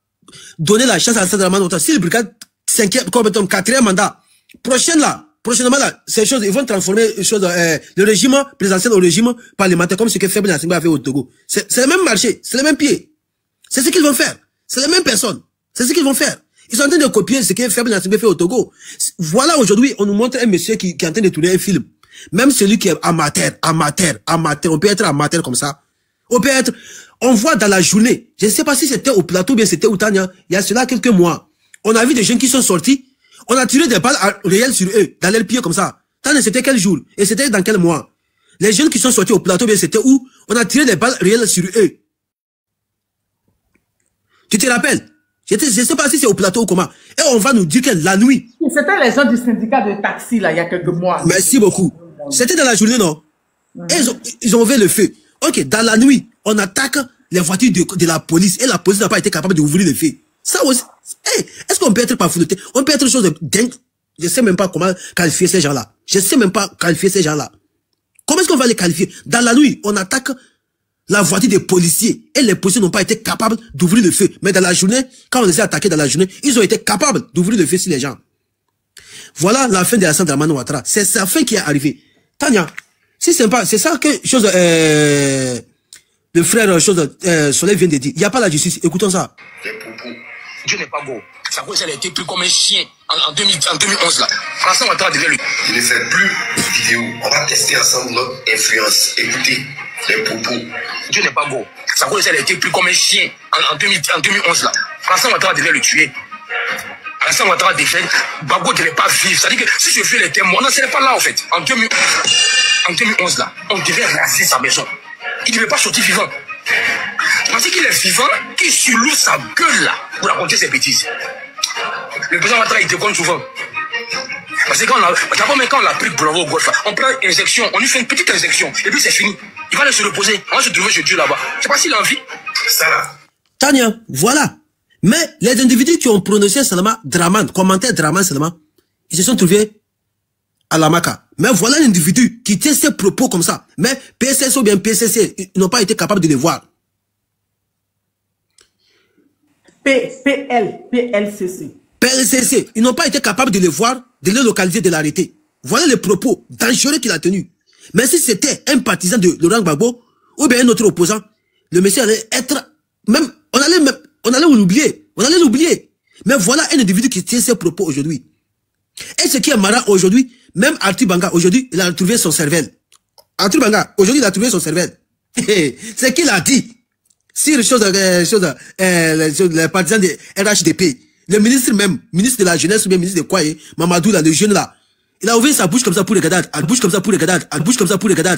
donner la chance à Alassane Dramane. Si le brigade 4e mandat, prochainement là, ces choses, ils vont transformer le régime présidentiel au régime parlementaire, comme ce que Fabre Gnassingbé a fait au Togo. C'est le même marché, c'est le même pied. C'est ce qu'ils vont faire. C'est les mêmes personnes. C'est ce qu'ils vont faire. Ils sont en train de copier ce que Fabre Gnassingbé fait au Togo. Voilà, aujourd'hui, on nous montre un monsieur qui est en train de tourner un film. Même celui qui est amateur, on peut être amateur comme ça. On voit dans la journée, je ne sais pas si c'était au plateau, bien c'était au Tania, il y a cela quelques mois, on a vu des jeunes qui sont sortis, on a tiré des balles réelles sur eux, dans leurs pieds comme ça. Tania, c'était quel jour? Et c'était dans quel mois? Les jeunes qui sont sortis au plateau, bien c'était où? On a tiré des balles réelles sur eux. Tu te rappelles? Je ne sais pas si c'est au plateau ou comment. Et on va nous dire que la nuit. C'était les gens du syndicat de taxi, là, il y a quelques mois. Merci beaucoup. C'était dans la journée, non? Et ils ont ouvert le feu. Ok, dans la nuit, on attaque les voitures de la police et la police n'a pas été capable d'ouvrir le feu. Ça aussi, est-ce qu'on peut être parfouté? On peut être chose de dingue. Je ne sais même pas comment qualifier ces gens-là. Comment est-ce qu'on va les qualifier? Dans la nuit, on attaque la voiture des policiers et les policiers n'ont pas été capables d'ouvrir le feu. Mais dans la journée, quand on les a attaqués dans la journée, ils ont été capables d'ouvrir le feu sur les gens. Voilà la fin de Alassane Dramane Ouattara. C'est sa fin qui est arrivée. Tania, c'est sympa, c'est ça que le frère Soleil vient de dire. Il n'y a pas la justice. Écoutons ça. Dieu n'est pas beau. Ça cause elle a été pris comme un chien en 2011 là. Alassane Ouattara devait lui. Je ne fais plus de vidéo. On va tester ensemble notre influence. Écoutez les propos. Dieu n'est pas beau. Ça cause elle a été pris comme un chien en 2011 là. Alassane Ouattara devait le tuer. Alassane Ouattara défait, Gbagbo ne devait pas vivre. C'est-à-dire que si je fais les témoins, on n'en serait pas là en fait. En 2011 là, on devait raser sa maison. Il ne devait pas sortir vivant. Parce qu'il est vivant, qu'il surloue sa gueule là pour raconter ses bêtises. Le président Ouattara il déconne souvent. Parce que quand on l'a pris pour l'envoyer au golf, on prend une injection, on lui fait une petite injection, et puis c'est fini. Il va aller se reposer. On va se trouver chez Dieu là-bas. Je sais pas s'il a envie. Ça là. Tania, voilà. Mais les individus qui ont prononcé seulement Dramane, commentaire Dramane seulement, ils se sont trouvés à la Maca. Mais voilà l'individu qui tient ses propos comme ça. Mais PSS ou bien PCC, ils n'ont pas été capables de les voir. PLCC, ils n'ont pas été capables de les voir, de les localiser, de l'arrêter. Voilà les propos dangereux qu'il a tenus. Mais si c'était un partisan de Laurent Gbagbo, ou bien un autre opposant, le monsieur allait être, même, on allait l'oublier. Mais voilà un individu qui tient ses propos aujourd'hui. Et ce qui est marrant aujourd'hui, même Arthur Banga, aujourd'hui, il a retrouvé son cervelle. Arthur Banga, aujourd'hui, il a trouvé son cervelle. C'est qu'il a dit. Si les partisans de RHDP, le ministre même, ministre de la jeunesse ou bien ministre de quoi, Mamadou, là, le jeune là, il a ouvert sa bouche comme ça pour regarder, elle bouge comme ça pour regarder, elle bouge comme ça pour regarder.